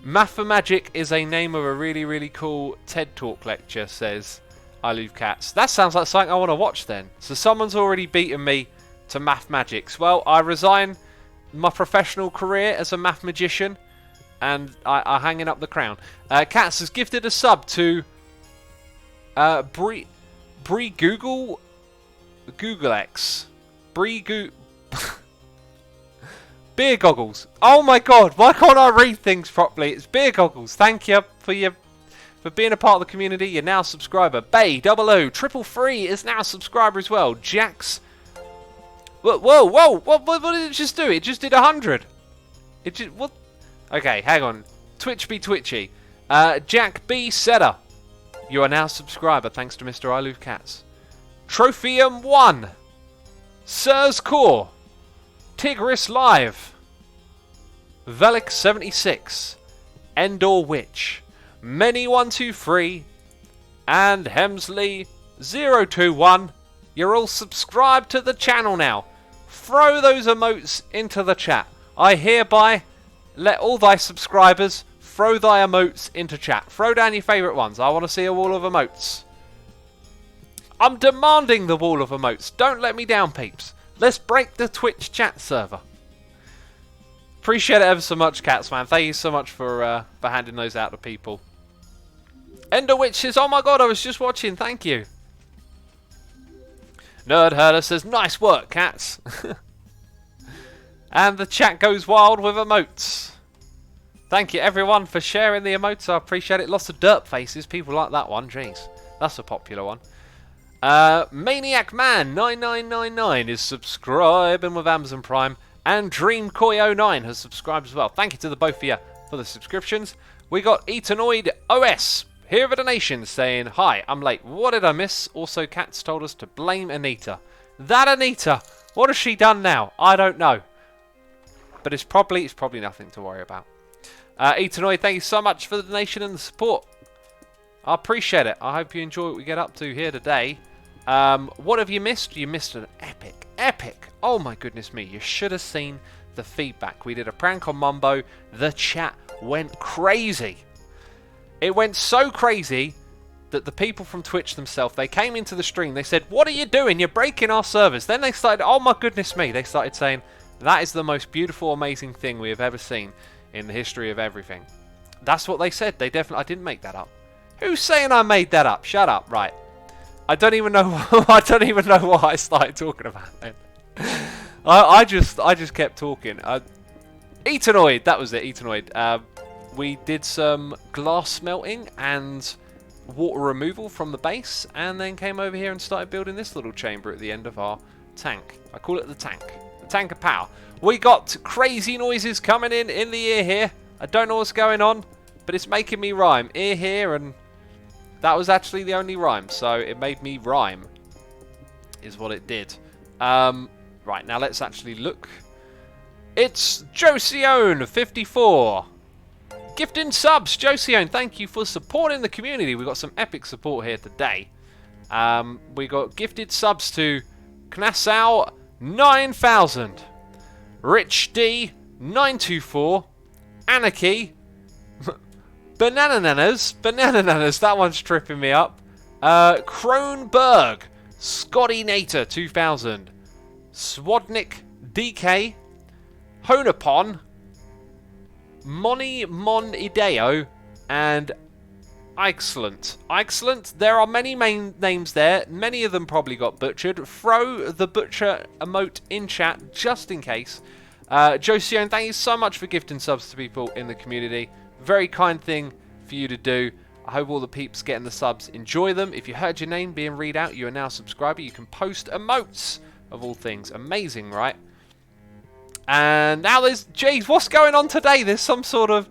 Mathemagic is a name of a really, really cool TED Talk lecture, says Iloof Cats. That sounds like something I want to watch then. So someone's already beaten me to math magics. Well, I resign my professional career as a math magician, and I'm hanging up the crown. Cats has gifted a sub to Bree Google X. Beer goggles. Oh my god, why can't I read things properly? It's beer goggles. Thank you for being a part of the community. You're now a subscriber. Bay 00 is now a subscriber as well. Jax. Whoa! What did it just do? It just did 100. It just what? Okay, hang on. Twitch be twitchy. Jack B Setter. You are now a subscriber thanks to Mr. Iloof Cats. Trophium 1. Sirs Core. Tigris Live. Velik 76. Endor Witch. Many123. And Hemsley 021. You're all subscribed to the channel now. Throw those emotes into the chat. I hereby let all thy subscribers throw thy emotes into chat. Throw down your favourite ones. I want to see a wall of emotes. I'm demanding the wall of emotes. Don't let me down, peeps. Let's break the Twitch chat server. Appreciate it ever so much, Cats, man. Thank you so much for handing those out to people. Ender Witches, oh my god, I was just watching. Thank you. Nerd Herder says, nice work, Cats. And the chat goes wild with emotes. Thank you, everyone, for sharing the emotes. I appreciate it. Lots of derp faces. People like that one. Jeez, that's a popular one. Maniac Man 9999 is subscribing with Amazon Prime, and DreamKoi09 has subscribed as well. Thank you to the both of you for the subscriptions. We got Etanoid OS here with a donation saying, hi, I'm late. What did I miss? Also, Cats told us to blame Anita. That Anita, what has she done now? I don't know, but it's probably nothing to worry about. Etanoid, thank you so much for the donation and the support. I appreciate it. I hope you enjoy what we get up to here today. What have you missed? You missed an epic. Oh my goodness me. You should have seen the feedback. We did a prank on Mumbo. The chat went crazy. It went so crazy that the people from Twitch themselves, they came into the stream, they said, "What are you doing? You're breaking our servers." Then they started, oh my goodness me, they started saying, "That is the most beautiful, amazing thing we have ever seen in the history of everything." That's what they said. They definitely, I didn't make that up. Who's saying I made that up? Shut up. Right. I don't even know. I don't even know what I started talking about then. I just kept talking. Etanoid, that was it. Etanoid. We did some glass smelting and water removal from the base, and then came over here and started building this little chamber at the end of our tank. I call it the tank. The tank of power. We got crazy noises coming in the ear here. I don't know what's going on, but it's making me rhyme. Ear here, and that was actually the only rhyme, so it made me rhyme, is what it did. Right, now let's actually look. It's Josione54. Gifting subs, Josione, thank you for supporting the community. We got some epic support here today. We got gifted subs to Knassau 9000, Rich D 924, Anarchy, Banana Nanas, that one's tripping me up. Kronberg, Scotty Nater 2000, Swadnik DK, Honapon, Moni Mon Ideo, and Excellent. There are many main names there. Many of them probably got butchered. Throw the butcher emote in chat just in case. Josione, thank you so much for gifting subs to people in the community. Very kind thing for you to do. I hope all the peeps getting the subs enjoy them. If you heard your name being read out, you are now a subscriber. You can post emotes of all things. Amazing, right? And now jeez, what's going on today? There's some sort of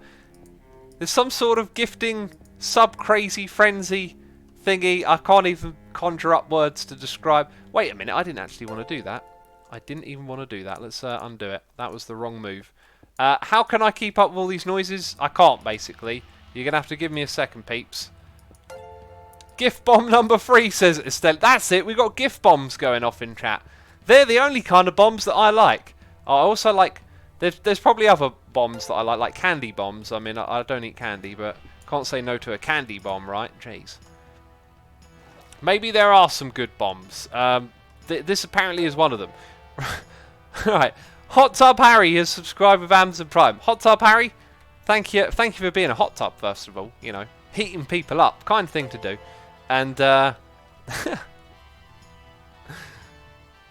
gifting sub crazy frenzy thingy. I can't even conjure up words to describe. Wait a minute, I didn't actually want to do that. I didn't even want to do that. Let's undo it. That was the wrong move. How can I keep up with all these noises? I can't, basically. You're going to have to give me a second, peeps. Gift bomb number 3, says Estelle. That's it. We've got gift bombs going off in chat. They're the only kind of bombs that I like. I also like... There's probably other bombs that I like candy bombs. I mean, I don't eat candy, but can't say no to a candy bomb, right? Jeez. Maybe there are some good bombs. This apparently is one of them. Right. Hot Tub Harry has subscribed with Amazon Prime. Hot Tub Harry, thank you for being a hot tub, first of all. You know, heating people up, kind thing to do. And oh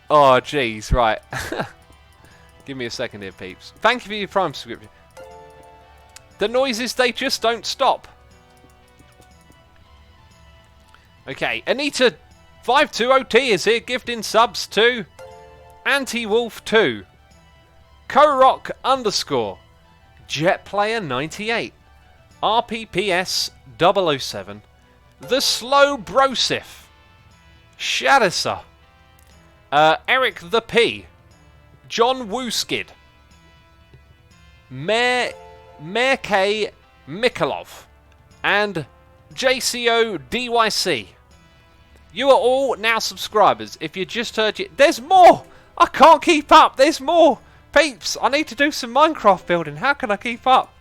jeez, right. Give me a second here, peeps. Thank you for your Prime subscription. The noises, they just don't stop. Okay, Anita 520T is here, gifting subs to Anti-Wolf 2, Korock _ JetPlayer98, RPPS 007, The Slow Brosif, Shadissa, Eric the P, John Wooskid, Mayor K Mikolov, and JCO DYC. You are all now subscribers. If you just heard it, there's more! I can't keep up, there's more! Peeps, I need to do some Minecraft building. How can I keep up?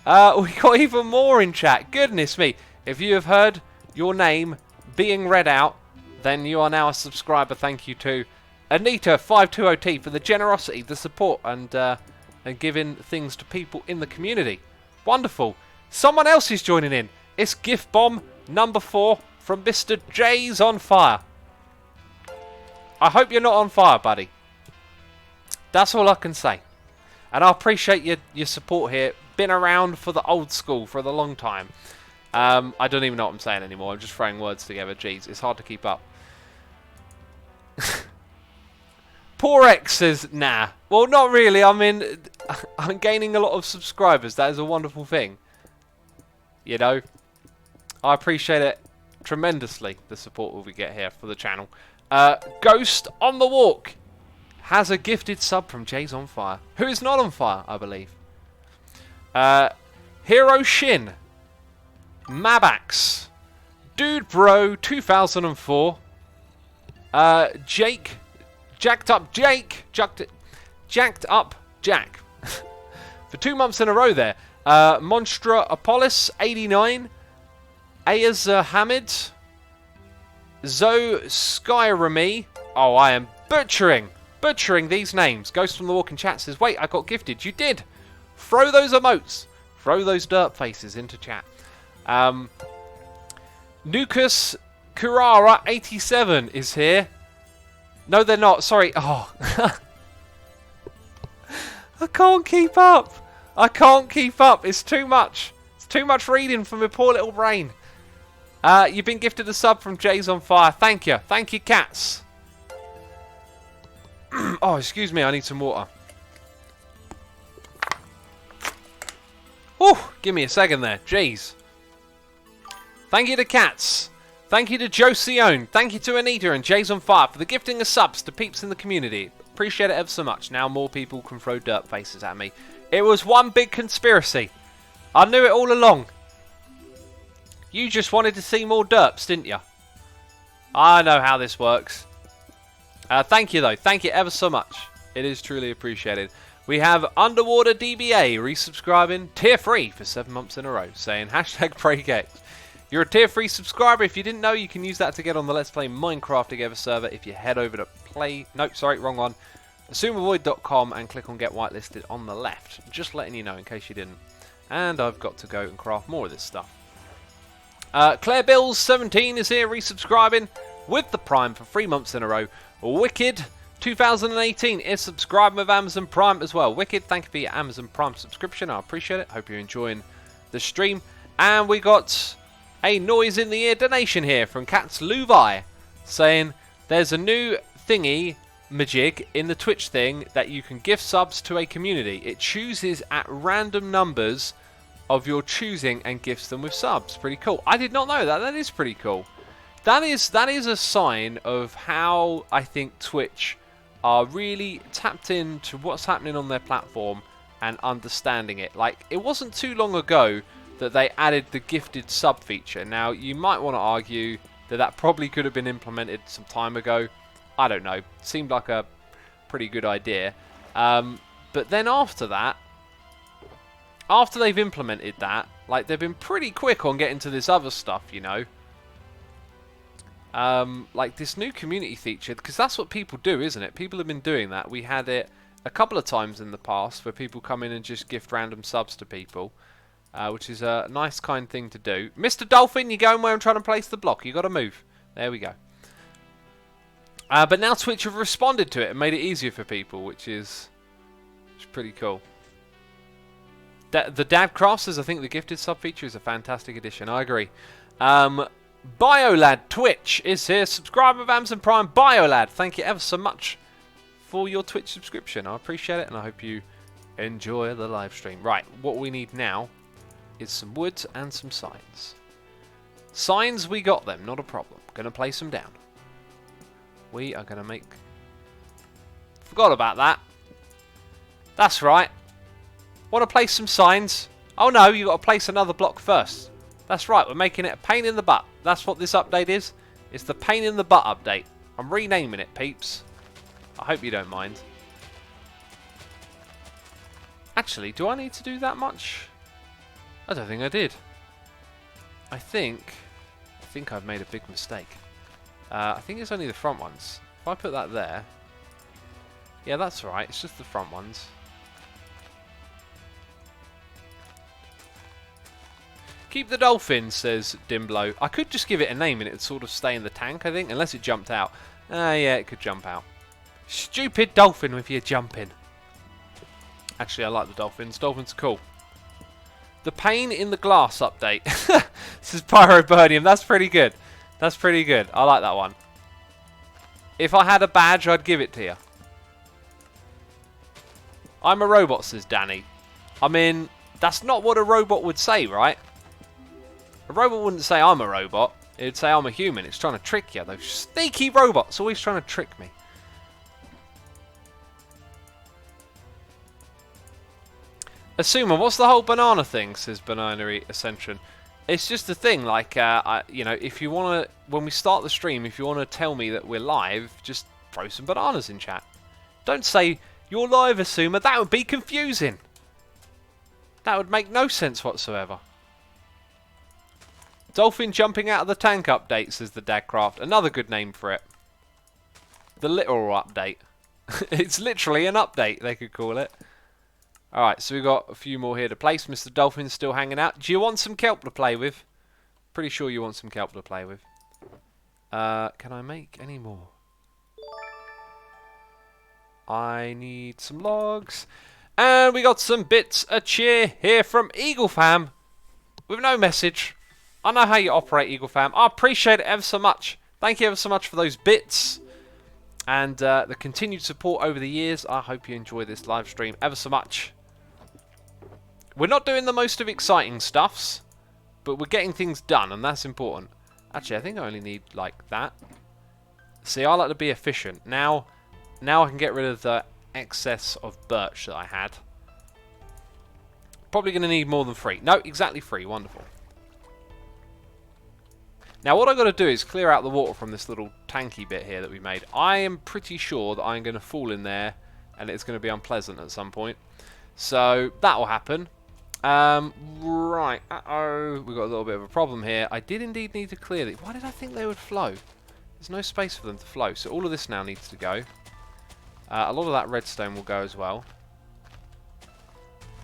We got even more in chat. Goodness me. If you have heard your name being read out, then you are now a subscriber. Thank you to Anita520T for the generosity, the support, and giving things to people in the community. Wonderful. Someone else is joining in. It's gift bomb number 4 from Mr. J's on fire. I hope you're not on fire, buddy. That's all I can say. And I appreciate your support here. Been around for the old school for the long time. I don't even know what I'm saying anymore. I'm just throwing words together. Jeez, it's hard to keep up. Poor X says, nah. Well, not really. I mean, I'm gaining a lot of subscribers. That is a wonderful thing. You know, I appreciate it tremendously, the support we get here for the channel. Ghost on the Walk has a gifted sub from Jay's on Fire, who is not on fire, I believe. Hero Shin, Mabax, Dude Bro 2004, Jake, Jacked Up Jake, Jacked Up Jack, for 2 months in a row there. Monstra Apollos 89, Ayaz Hamid. Zoe Skyramy. Oh, I am butchering these names. Ghost from the Walking Chat says, wait, I got gifted. You did. Throw those emotes. Throw those dirt faces into chat. Nukas Kurara 87 is here. No, they're not. Sorry. Oh. I can't keep up. I can't keep up. It's too much. It's too much reading for my poor little brain. You've been gifted a sub from Jay's on Fire. Thank you. Thank you, cats. Oh, excuse me. I need some water. Oh, give me a second there. Jeez. Thank you to cats. Thank you to Josione. Thank you to Anita and Jay's on Fire for the gifting of subs to peeps in the community. Appreciate it ever so much. Now more people can throw dirt faces at me. It was one big conspiracy. I knew it all along. You just wanted to see more derps, didn't you? I know how this works. Thank you, though. Thank you ever so much. It is truly appreciated. We have Underwater DBA resubscribing tier 3 for 7 months in a row, saying #BreakX. You're a tier 3 subscriber. If you didn't know, you can use that to get on the Let's Play Minecraft Together server if you head over to assumeavoid.com and click on Get Whitelisted on the left. Just letting you know in case you didn't. And I've got to go and craft more of this stuff. Claire Bills 17 is here resubscribing with the Prime for 3 months in a row. Wicked 2018 is subscribing with Amazon Prime as well. Wicked, thank you for your Amazon Prime subscription. I appreciate it. Hope you're enjoying the stream. And we got a noise in the ear donation here from Cats Luvi saying there's a new thingy majig in the Twitch thing that you can gift subs to a community. It chooses at random numbers of your choosing and gifts them with subs. Pretty cool. I did not know that. That is pretty cool. That is a sign of how I think Twitch are really tapped into what's happening on their platform and understanding it. Like, it wasn't too long ago that they added the gifted sub feature. Now, you might want to argue that that probably could have been implemented some time ago. I don't know. Seemed like a pretty good idea. But then after that, after they've implemented that, like, they've been pretty quick on getting to this other stuff, you know. Like this new community feature, because that's what people do, isn't it? People have been doing that. We had it a couple of times in the past where people come in and just gift random subs to people, which is a nice, kind thing to do. Mr. Dolphin, you're going where I'm trying to place the block. You got to move. There we go. But now Twitch have responded to it and made it easier for people, which is pretty cool. The Dad Crafts says, I think the gifted sub feature is a fantastic addition. I agree. Biolad Twitch is here. Subscribe with Amazon Prime. Biolad, thank you ever so much for your Twitch subscription. I appreciate it, and I hope you enjoy the live stream. Right, what we need now is some wood and some signs. Signs, we got them, not a problem. Gonna place them down. We are gonna make... Forgot about that. That's right. Want to place some signs? Oh no, you got to place another block first. That's right, we're making it a pain in the butt. That's what this update is. It's the pain in the butt update. I'm renaming it, peeps. I hope you don't mind. Actually, do I need to do that much? I don't think I did. I think I've made a big mistake. I think it's only the front ones. If I put that there... Yeah, that's right. It's just the front ones. Keep the Dolphin, says Dimblow. I could just give it a name and it would sort of stay in the tank, I think, unless it jumped out. Yeah, it could jump out. Stupid Dolphin with your jumping. Actually, I like the Dolphins. Dolphins are cool. The Pain in the Glass update. This is Pyroburnium. That's pretty good. That's pretty good. I like that one. If I had a badge, I'd give it to you. I'm a robot, says Danny. I mean, that's not what a robot would say, right? A robot wouldn't say I'm a robot. It'd say I'm a human. It's trying to trick you. Those sneaky robots always trying to trick me. Assuma, what's the whole banana thing? Says Bananary Ascension. It's just a thing. Like, you know, if you want to, when we start the stream, if you want to tell me that we're live, just throw some bananas in chat. Don't say you're live, Assuma. That would be confusing. That would make no sense whatsoever. Dolphin jumping out of the tank update, says the Dagcraft. Another good name for it. The literal update. It's literally an update, they could call it. Alright, so we've got a few more here to place. Mr. Dolphin's still hanging out. Do you want some kelp to play with? Pretty sure you want some kelp to play with. Can I make any more? I need some logs. And we got some bits of cheer here from Eagle Fam. With no message. I know how you operate, Eagle Fam. I appreciate it ever so much. Thank you ever so much for those bits. And the continued support over the years. I hope you enjoy this live stream ever so much. We're not doing the most of exciting stuffs. But we're getting things done, and that's important. Actually, I think I only need, like, that. See, I like to be efficient. Now I can get rid of the excess of birch that I had. Probably going to need more than 3. No, exactly 3. Wonderful. Now, what I've got to do is clear out the water from this little tanky bit here that we made. I am pretty sure that I'm going to fall in there, and it's going to be unpleasant at some point. So, that will happen. Right. Uh-oh. We've got a little bit of a problem here. I did indeed need to clear it. Why did I think they would flow? There's no space for them to flow. So, all of this now needs to go. A lot of that redstone will go as well.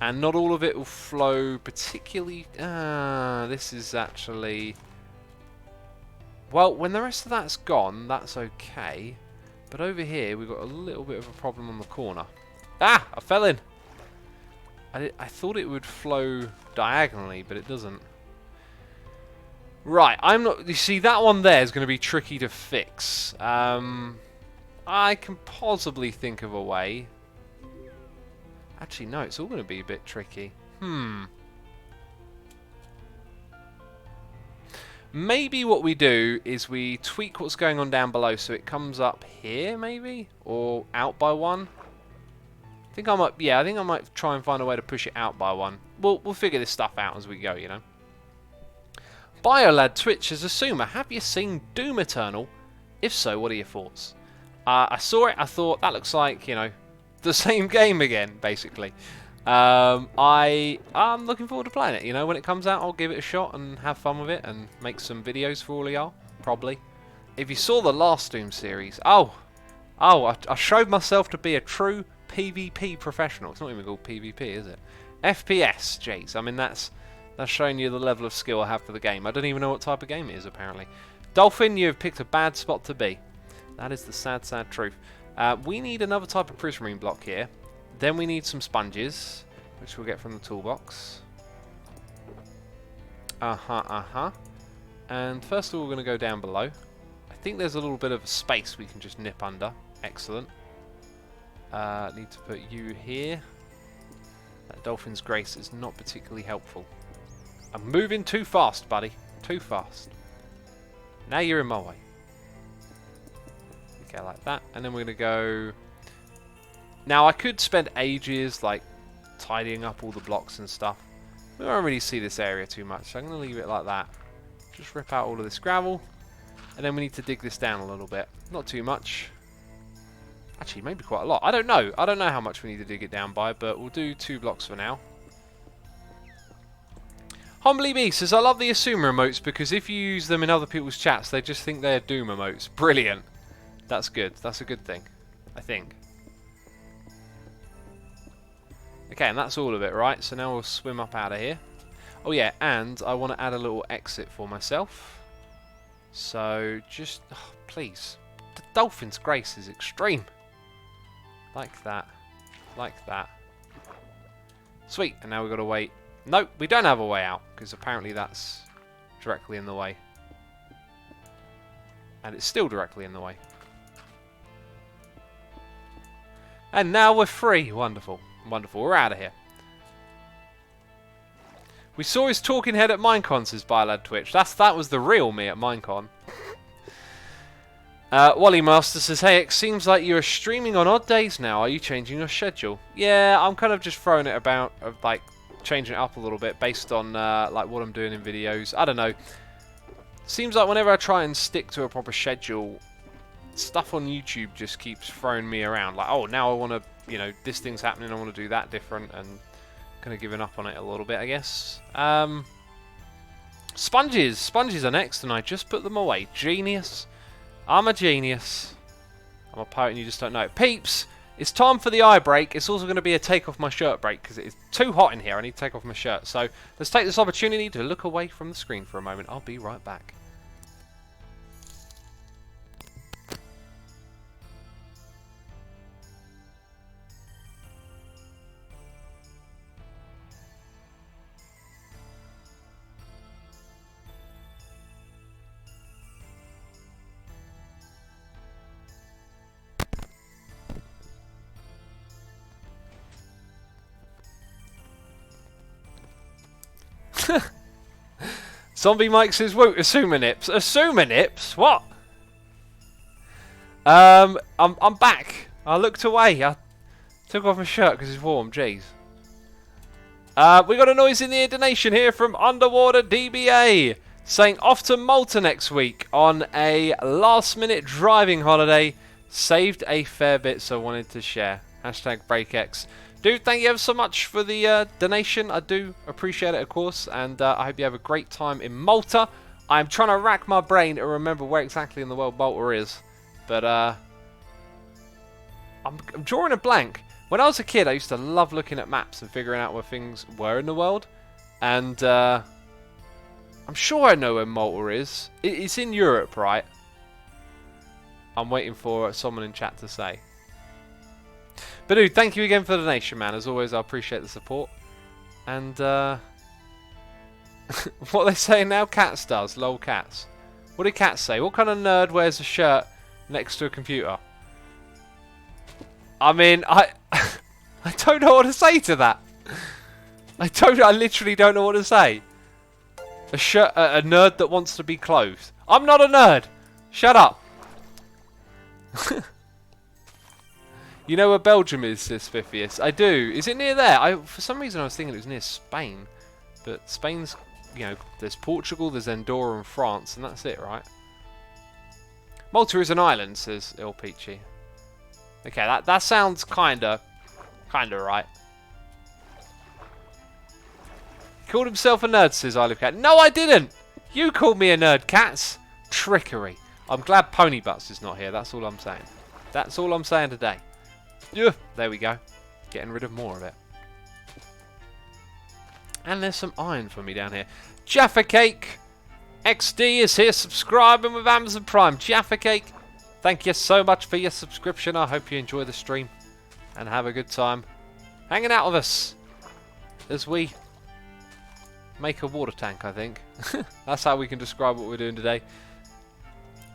And not all of it will flow particularly... this is actually... Well, when the rest of that's gone, that's okay. But over here, we've got a little bit of a problem on the corner. Ah! I fell in! I thought it would flow diagonally, but it doesn't. Right, I'm not... You see, that one there is going to be tricky to fix. I can possibly think of a way. Actually, no, it's all going to be a bit tricky. Maybe what we do is we tweak what's going on down below so it comes up here, maybe? Or out by 1? I think I might try and find a way to push it out by 1. We'll figure this stuff out as we go, you know. Biolad Twitch as Assumer, have you seen Doom Eternal? If so, what are your thoughts? I saw it, I thought, that looks like, you know, the same game again, basically. I'm looking forward to playing it, you know. When it comes out, I'll give it a shot and have fun with it and make some videos for all of y'all, probably. If you saw the last Doom series, I showed myself to be a true PvP professional. It's not even called PvP, is it? FPS, jeez. I mean, that's showing you the level of skill I have for the game. I don't even know what type of game it is, apparently. Dolphin, you have picked a bad spot to be. That is the sad, sad truth. We need another type of prismarine block here. Then we need some sponges, which we'll get from the toolbox. And first of all, we're going to go down below. I think there's a little bit of a space we can just nip under. Excellent. Need to put you here. That Dolphin's Grace is not particularly helpful. I'm moving too fast, buddy. Too fast. Now you're in my way. Okay, like that. And then we're going to go... Now, I could spend ages, like, tidying up all the blocks and stuff. We don't really see this area too much, so I'm going to leave it like that. Just rip out all of this gravel. And then we need to dig this down a little bit. Not too much. Actually, maybe quite a lot. I don't know. I don't know how much we need to dig it down by, but we'll do 2 blocks for now. Humbly B says, I love the Assume emotes because if you use them in other people's chats, they just think they're Doom emotes. Brilliant. That's good. That's a good thing, I think. Okay, and that's all of it, right? So now we'll swim up out of here. Oh yeah, and I want to add a little exit for myself. So just, oh, please. The Dolphin's Grace is extreme. Like that. Like that. Sweet, and now we've got to wait. Nope, we don't have a way out, because apparently that's directly in the way. And it's still directly in the way. And now we're free. Wonderful. Wonderful. We're out of here. We saw his talking head at Minecon, says Biolad Twitch. That was the real me at Minecon. Wally Master says, hey, it seems like you're streaming on odd days now. Are you changing your schedule? Yeah, I'm kind of just throwing it about, like, changing it up a little bit based on, like, what I'm doing in videos. I don't know. Seems like whenever I try and stick to a proper schedule, stuff on YouTube just keeps throwing me around. Like, oh, now I want to, you know, this thing's happening, I want to do that different, and kind of giving up on it a little bit, I guess. Sponges! Sponges are next, and I just put them away. Genius. I'm a genius. I'm a pirate and you just don't know it. Peeps, it's time for the eye break. It's also going to be a take off my shirt break because it's too hot in here. I need to take off my shirt. So let's take this opportunity to look away from the screen for a moment. I'll be right back. Zombie Mike says, "Whoa, Assumanips, Assumanips, what?" I'm back. I looked away. I took off my shirt because it's warm. Jeez. We got a noise in the air donation here from Underwater DBA saying off to Malta next week on a last-minute driving holiday. Saved a fair bit, so wanted to share. Hashtag BreakX. Dude, thank you ever so much for the donation. I do appreciate it, of course, and I hope you have a great time in Malta. I'm trying to rack my brain to remember where exactly in the world Malta is, but I'm drawing a blank. When I was a kid, I used to love looking at maps and figuring out where things were in the world, and I'm sure I know where Malta is. It's in Europe, right? I'm waiting for someone in chat to say. But dude, thank you again for the donation, man. As always, I appreciate the support. And what are they saying now? Cats does. Lol cats. What did cats say? What kind of nerd wears a shirt next to a computer? I mean, I don't know what to say to that. I literally don't know what to say. A nerd that wants to be clothed. I'm not a nerd. Shut up. You know where Belgium is, says Fifius? I do. Is it near there? For some reason I was thinking it was near Spain. But Spain's, you know, there's Portugal, there's Andorra and France, and that's it, right? Malta is an island, says Il Peachy. Okay, that sounds kinda right. He called himself a nerd, says I Live Cat. No, I didn't! You called me a nerd, cats! Trickery. I'm glad Pony Butts is not here, that's all I'm saying. That's all I'm saying today. Yeah, there we go. Getting rid of more of it. And there's some iron for me down here. Jaffa Cake XD is here subscribing with Amazon Prime. Jaffa Cake, thank you so much for your subscription. I hope you enjoy the stream and have a good time hanging out with us as we make a water tank, I think. That's how we can describe what we're doing today.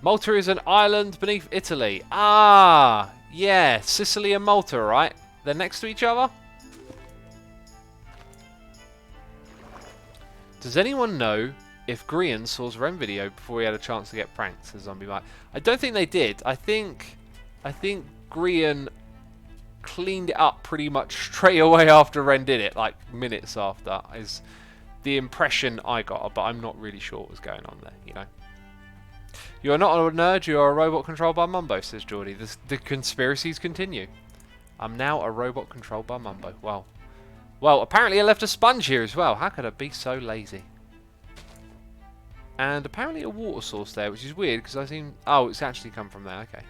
Malta is an island beneath Italy. Ah, yeah, Sicily and Malta, right? They're next to each other? Does anyone know if Grian saw Ren video before he had a chance to get pranked, says Zombie Mike? I don't think they did. I think Grian cleaned it up pretty much straight away after Ren did it, like minutes after, is the impression I got, but I'm not really sure what was going on there, you know. You are not a nerd, you are a robot controlled by Mumbo, says Geordie. The conspiracies continue. I'm now a robot controlled by Mumbo. Well, apparently I left a sponge here as well. How could I be so lazy? And apparently a water source there, which is weird because I seem... Oh, it's actually come from there, okay.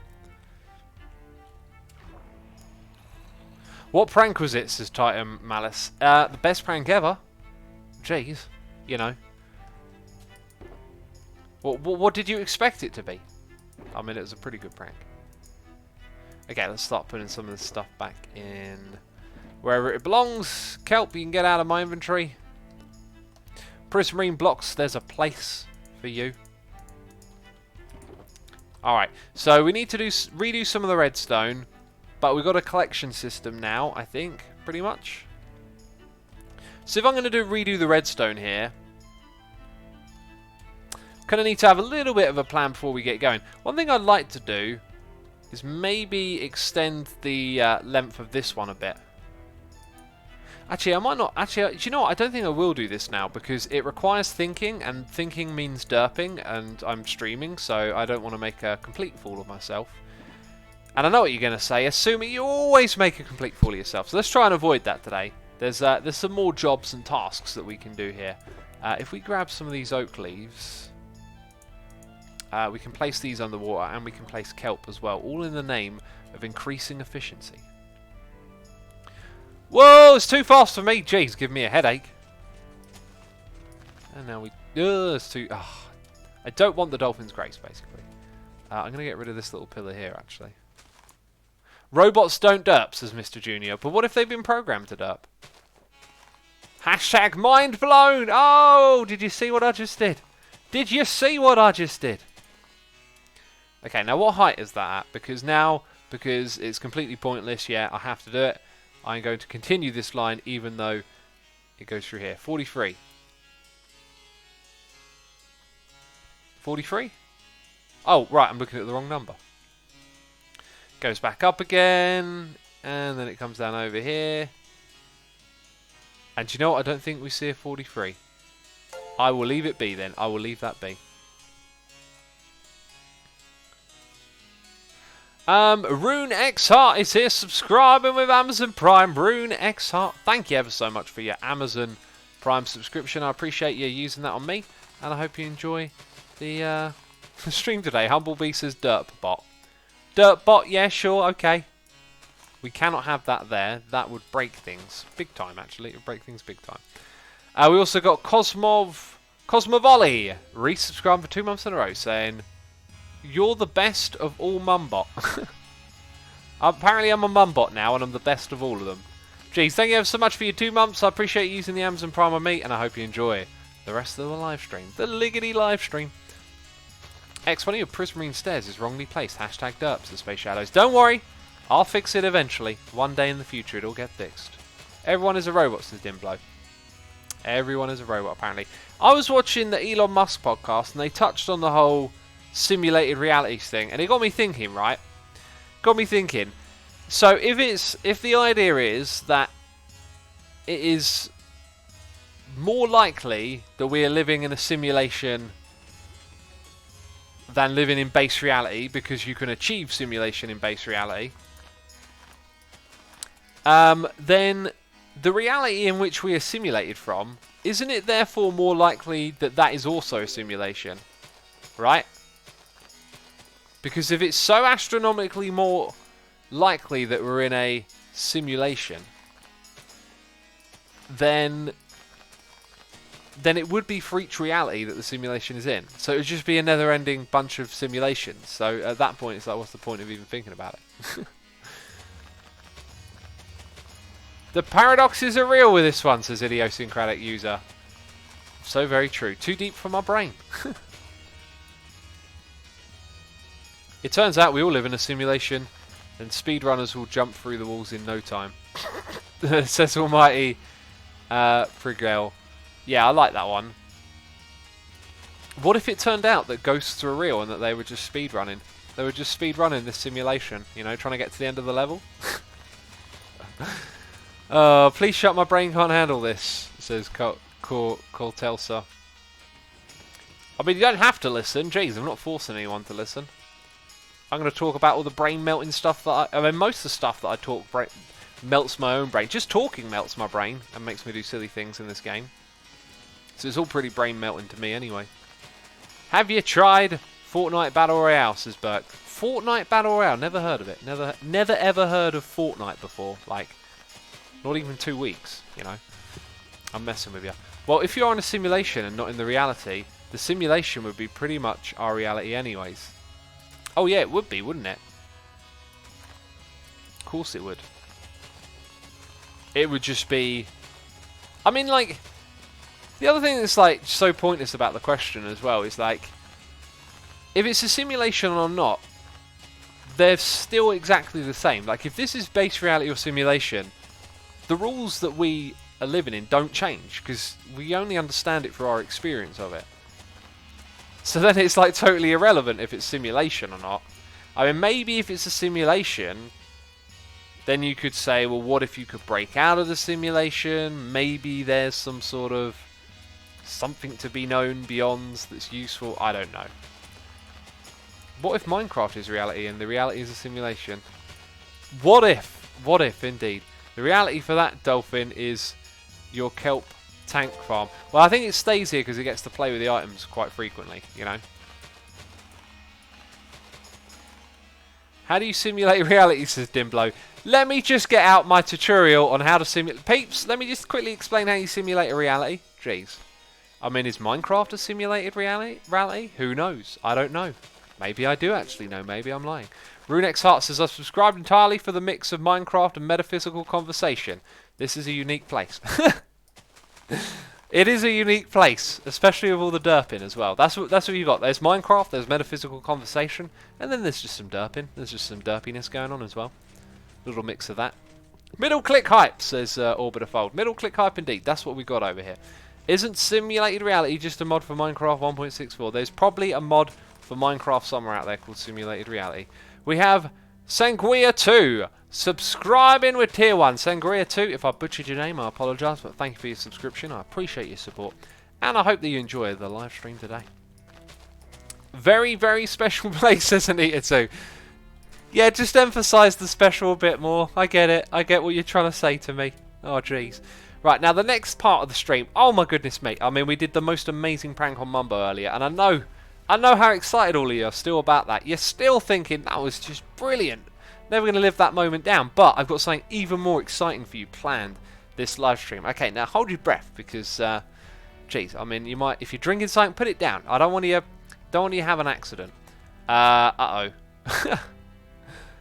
What prank was it, says Titan Malice? The best prank ever. Jeez, you know. What did you expect it to be? I mean, it was a pretty good prank. Okay, let's start putting some of this stuff back in wherever it belongs. Kelp, you can get out of my inventory. Prismarine blocks, there's a place for you. Alright, so we need to redo some of the redstone, but we've got a collection system now, I think, pretty much. So if I'm going to redo the redstone here, kind of need to have a little bit of a plan before we get going. One thing I'd like to do is maybe extend the length of this one a bit. Actually, I might not. Actually, do you know what? I don't think I will do this now because it requires thinking, and thinking means derping, and I'm streaming, so I don't want to make a complete fool of myself. And I know what you're going to say, assuming you always make a complete fool of yourself. So let's try and avoid that today. There's some more jobs and tasks that we can do here. If we grab some of these oak leaves, we can place these underwater, and we can place kelp as well, all in the name of increasing efficiency. Whoa, it's too fast for me. Jeez, give me a headache. And now we... it's too... I don't want the Dolphin's Grace, basically. I'm going to get rid of this little pillar here, actually. Robots don't derp, says Mr. Junior. But what if they've been programmed to derp? Hashtag mind blown! Oh, did you see what I just did? Did you see what I just did? Okay, now what height is that at? Because it's completely pointless, yeah, I have to do it. I'm going to continue this line even though it goes through here. 43. 43? Oh, right, I'm looking at the wrong number. Goes back up again, and then it comes down over here. And do you know what? I don't think we see a 43. I will leave it be then. I will leave that be. Rune X Heart is here subscribing with Amazon Prime. Rune X Heart, thank you ever so much for your Amazon Prime subscription. I appreciate you using that on me, and I hope you enjoy the stream today. Humblebee says Dirtbot. Dirtbot, yeah, sure, okay. We cannot have that there. That would break things big time, actually. It would break things big time. We also got Cosmovoli resubscribed for 2 months in a row, saying, "You're the best of all Mumbot." Apparently I'm a Mumbot now, and I'm the best of all of them. Geez, thank you ever so much for your 2 months. I appreciate you using the Amazon Prime on me, and I hope you enjoy the rest of the live stream. The liggity live stream. X, one of your prismarine stairs is wrongly placed. Hashtag derps, the Space Shadows. Don't worry, I'll fix it eventually. One day in the future, it'll get fixed. Everyone is a robot, says Dimblow. Everyone is a robot, apparently. I was watching the Elon Musk podcast, and they touched on the whole simulated realities thing, and it got me thinking, right? Got me thinking. So if the idea is that it is more likely that we are living in a simulation than living in base reality, because you can achieve simulation in base reality, then the reality in which we are simulated from, isn't it therefore more likely that that is also a simulation? Right? Because if it's so astronomically more likely that we're in a simulation, then it would be for each reality that the simulation is in. So it would just be a never-ending bunch of simulations. So at that point, it's like, what's the point of even thinking about it? The paradoxes are real with this one, says Idiosyncratic User. So very true. Too deep for my brain. It turns out we all live in a simulation, and speedrunners will jump through the walls in no time. Says Almighty Prigale. Yeah, I like that one. What if it turned out that ghosts were real and that they were just speedrunning? They were just speedrunning this simulation, you know, trying to get to the end of the level? Please shut, my brain can't handle this, says Cortelsa. I mean, you don't have to listen. Jeez, I'm not forcing anyone to listen. I'm going to talk about all the brain melting stuff that I mean, most of the stuff that I talk melts my own brain. Just talking melts my brain and makes me do silly things in this game. So it's all pretty brain melting to me anyway. Have you tried Fortnite Battle Royale, says Burke. Fortnite Battle Royale, never heard of it. Never ever heard of Fortnite before. Like, not even 2 weeks, you know. I'm messing with you. Well, if you're on a simulation and not in the reality, the simulation would be pretty much our reality anyways. Oh yeah, it would be, wouldn't it? Of course it would. It would just be... I mean, like... The other thing that's, like, so pointless about the question as well is, like... If it's a simulation or not, they're still exactly the same. Like, if this is base reality or simulation, the rules that we are living in don't change, because we only understand it through our experience of it. So then it's, like, totally irrelevant if it's simulation or not. I mean, maybe if it's a simulation, then you could say, well, what if you could break out of the simulation? Maybe there's some sort of something to be known beyond that's useful. I don't know. What if Minecraft is reality and the reality is a simulation? What if? What if, indeed? The reality for that, Dolphin, is your Kelp tank farm. Well, I think it stays here because it gets to play with the items quite frequently, you know. How do you simulate reality, says Dimblo. Let me just get out my tutorial on how to simulate... Peeps, let me just quickly explain how you simulate a reality. Jeez. I mean, is Minecraft a simulated reality? Who knows? I don't know. Maybe I do actually know. Maybe I'm lying. Runex Heart says, I've subscribed entirely for the mix of Minecraft and metaphysical conversation. This is a unique place. It is a unique place, especially with all the derping as well. That's what you got. There's Minecraft, there's metaphysical conversation, and then there's just some derping. There's just some derpiness going on as well. Little mix of that. Middle click hype, says Orbiterfold. Middle click hype indeed. That's what we got over here. Isn't simulated reality just a mod for Minecraft 1.64? There's probably a mod for Minecraft somewhere out there called simulated reality. We have Sangria 2 subscribing with tier 1. Sangria 2, if I butchered your name, I apologise, but thank you for your subscription. I appreciate your support, and I hope that you enjoy the live stream today. Very, very special place, isn't it? So, yeah, just emphasise the special a bit more. I get it. I get what you're trying to say to me. Oh, jeez. Right, now the next part of the stream. Oh, my goodness, mate. I mean, we did the most amazing prank on Mumbo earlier, and I know how excited all of you are still about that. You're still thinking that was just brilliant. Never going to live that moment down. But I've got something even more exciting for you planned this live stream. Okay, now hold your breath because, geez, I mean, you might, if you're drinking something, put it down. I don't want you to have an accident. Uh-oh.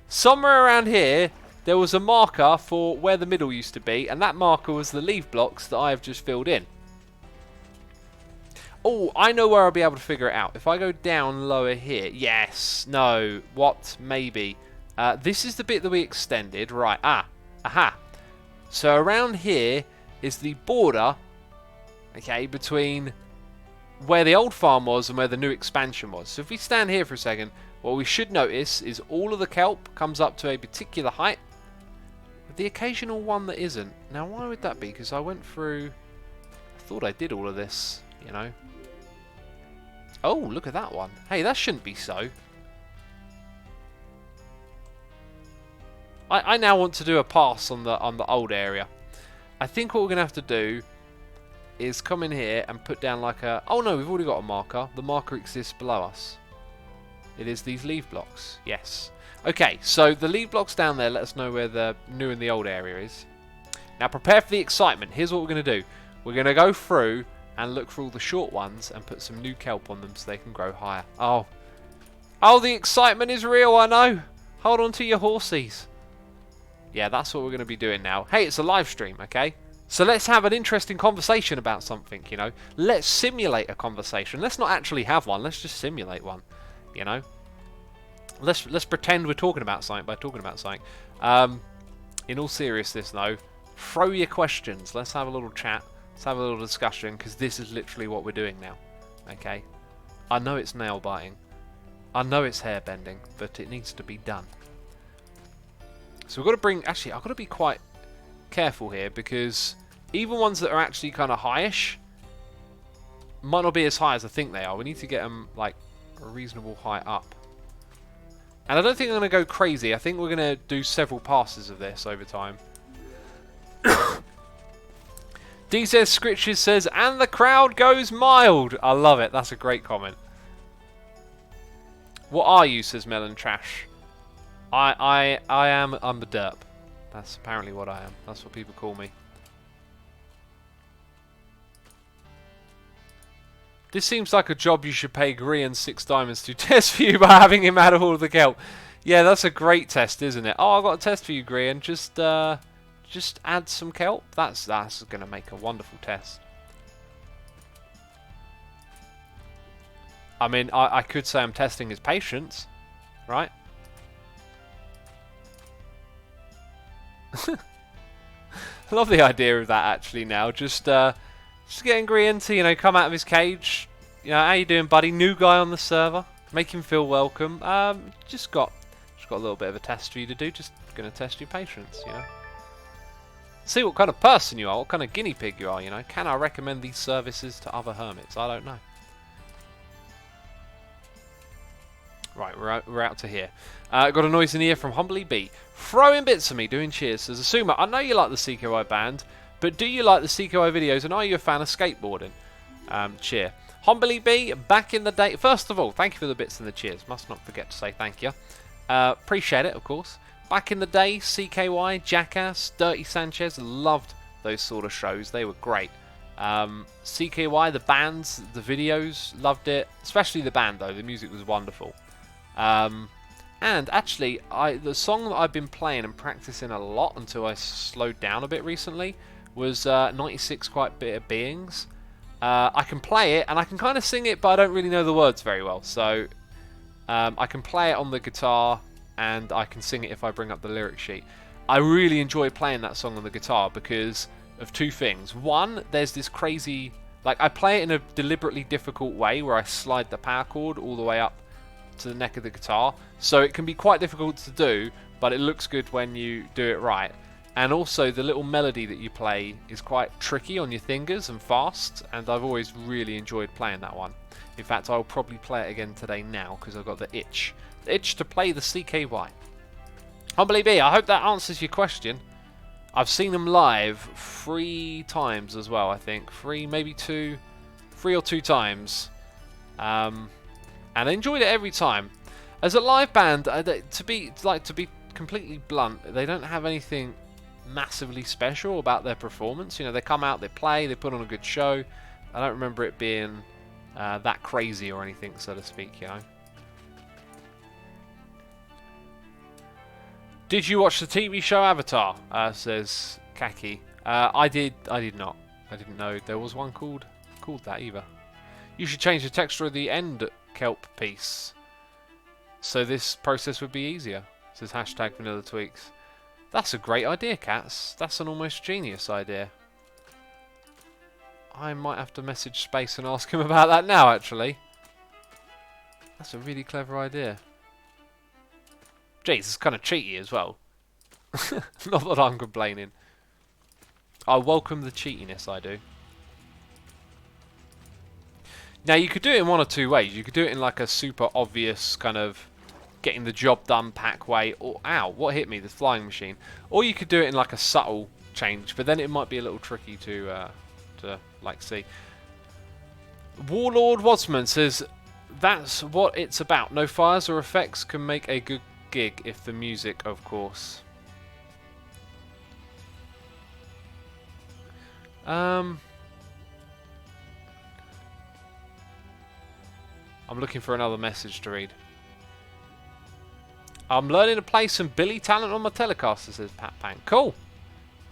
Somewhere around here, there was a marker for where the middle used to be, and that marker was the leaf blocks that I have just filled in. Oh, I know where I'll be able to figure it out. If I go down lower here. Yes. No. What? Maybe. This is the bit that we extended. Right. Aha. So around here is the border, okay, between where the old farm was and where the new expansion was. So if we stand here for a second, what we should notice is all of the kelp comes up to a particular height, with the occasional one that isn't. Now, why would that be? Because I went through... I thought I did all of this, you know. Oh, look at that one. Hey, that shouldn't be so. I now want to do a pass on the old area. I think what we're going to have to do is come in here and put down like a... Oh no, we've already got a marker. The marker exists below us. It is these leaf blocks. Yes. Okay, so the leaf blocks down there let us know where the new and the old area is. Now prepare for the excitement. Here's what we're going to do. We're going to go through and look for all the short ones and put some new kelp on them so they can grow higher. Oh, the excitement is real, I know. Hold on to your horsies. Yeah, that's what we're going to be doing now. Hey, it's a live stream, okay? So let's have an interesting conversation about something, you know. Let's simulate a conversation. Let's not actually have one. Let's just simulate one, you know. Let's pretend we're talking about something by talking about something. In all seriousness, though, throw your questions. Let's have a little chat. Let's have a little discussion, because this is literally what we're doing now, okay? I know it's nail biting. I know it's hair bending, but it needs to be done. So we've got to bring... Actually, I've got to be quite careful here, because even ones that are actually kind of high-ish might not be as high as I think they are. We need to get them, like, a reasonable height up. And I don't think I'm going to go crazy. I think we're going to do several passes of this over time. DZ Scritches says, and the crowd goes mild. I love it. That's a great comment. What are you, says Melon Trash. I'm the derp. That's apparently what I am. That's what people call me. This seems like a job you should pay Grian 6 diamonds to test for you by having him add all of the kelp. Yeah, that's a great test, isn't it? Oh, I've got a test for you, Grian. Just add some kelp. That's going to make a wonderful test. I mean, I could say I'm testing his patience, right? I love the idea of that actually now. Just getting Grian to, you know, come out of his cage. You know, how you doing, buddy? New guy on the server. Make him feel welcome. Just got a little bit of a test for you to do. Just gonna test your patience, you know. See what kind of person you are, what kind of guinea pig you are, you know. Can I recommend these services to other hermits? I don't know. Right, we're out to here. Got a noise in the ear from Humbly B. Throwing bits at me, doing cheers. Says, Asuma, I know you like the CKY band, But do you like the CKY videos, and are you a fan of skateboarding? Cheer. Hombly B, back in the day. First of all, thank you for the bits and the cheers. Must not forget to say thank you. Appreciate it, of course. Back in the day, CKY, Jackass, Dirty Sanchez, loved those sort of shows. They were great. CKY, the bands, the videos, loved it. Especially the band, though. The music was wonderful. And actually, the song that I've been playing and practicing a lot until I slowed down a bit recently was 96 Quite Bitter Beings. I can play it, and I can kind of sing it, but I don't really know the words very well. So I can play it on the guitar, and I can sing it if I bring up the lyric sheet. I really enjoy playing that song on the guitar because of two things. One, there's this crazy... Like, I play it in a deliberately difficult way where I slide the power chord all the way up to the neck of the guitar. So it can be quite difficult to do, but it looks good when you do it right. And also, the little melody that you play is quite tricky on your fingers and fast, and I've always really enjoyed playing that one. In fact, I'll probably play it again today now because I've got the itch. The itch to play the CKY. Humbly B, I hope that answers your question. I've seen them live 3 times as well, I think. 3 or 2 times. And I enjoyed it every time. As a live band, to be completely blunt, they don't have anything massively special about their performance. You know, they come out, they play, they put on a good show. I don't remember it being that crazy or anything, so to speak, you know. Did you watch the TV show Avatar? Says Kaki. I did not. I didn't know there was one called that either. You should change the texture of the end kelp piece, so this process would be easier. Says hashtag Vanilla Tweaks. That's a great idea, Cats. That's an almost genius idea. I might have to message Space and ask him about that now, actually. That's a really clever idea. Jeez, it's kind of cheaty as well. Not that I'm complaining. I welcome the cheatiness, I do. Now, you could do it in one or two ways. You could do it in like a super obvious kind of getting the job done pack way. Or, ow, what hit me? The flying machine. Or you could do it in like a subtle change, but then it might be a little tricky to like see. Warlord Wadsman says, that's what it's about. No fires or effects can make a good gig if the music, of course. I'm looking for another message to read. I'm learning to play some Billy Talent on my Telecaster, says Pat Pang. Cool.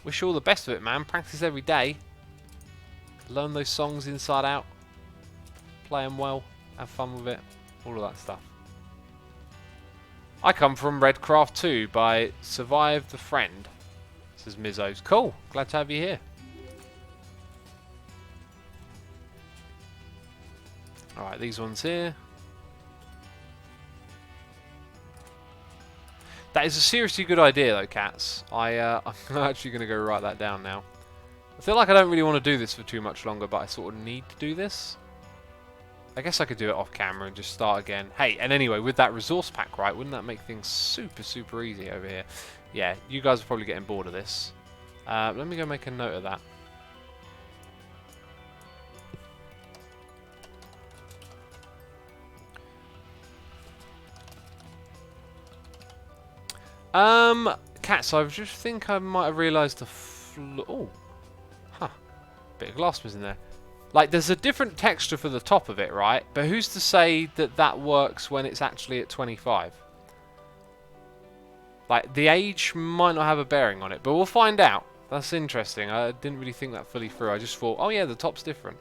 Wish you all the best of it, man. Practice every day. Learn those songs inside out. Play them well. Have fun with it. All of that stuff. I come from Redcraft 2 by Survive the Friend, says Mizzos. Cool. Glad to have you here. Alright, these ones here. That is a seriously good idea, though, Cats. I'm actually going to go write that down now. I feel like I don't really want to do this for too much longer, but I sort of need to do this. I guess I could do it off camera and just start again. Hey, and anyway, with that resource pack, right, wouldn't that make things super, super easy over here? Yeah, you guys are probably getting bored of this. Let me go make a note of that. Cats, I just think I might have realised the oh, huh, bit of glass was in there. Like, there's a different texture for the top of it, right? But who's to say that that works when it's actually at 25? Like, the age might not have a bearing on it, but we'll find out. That's interesting. I didn't really think that fully through. I just thought, oh yeah, the top's different.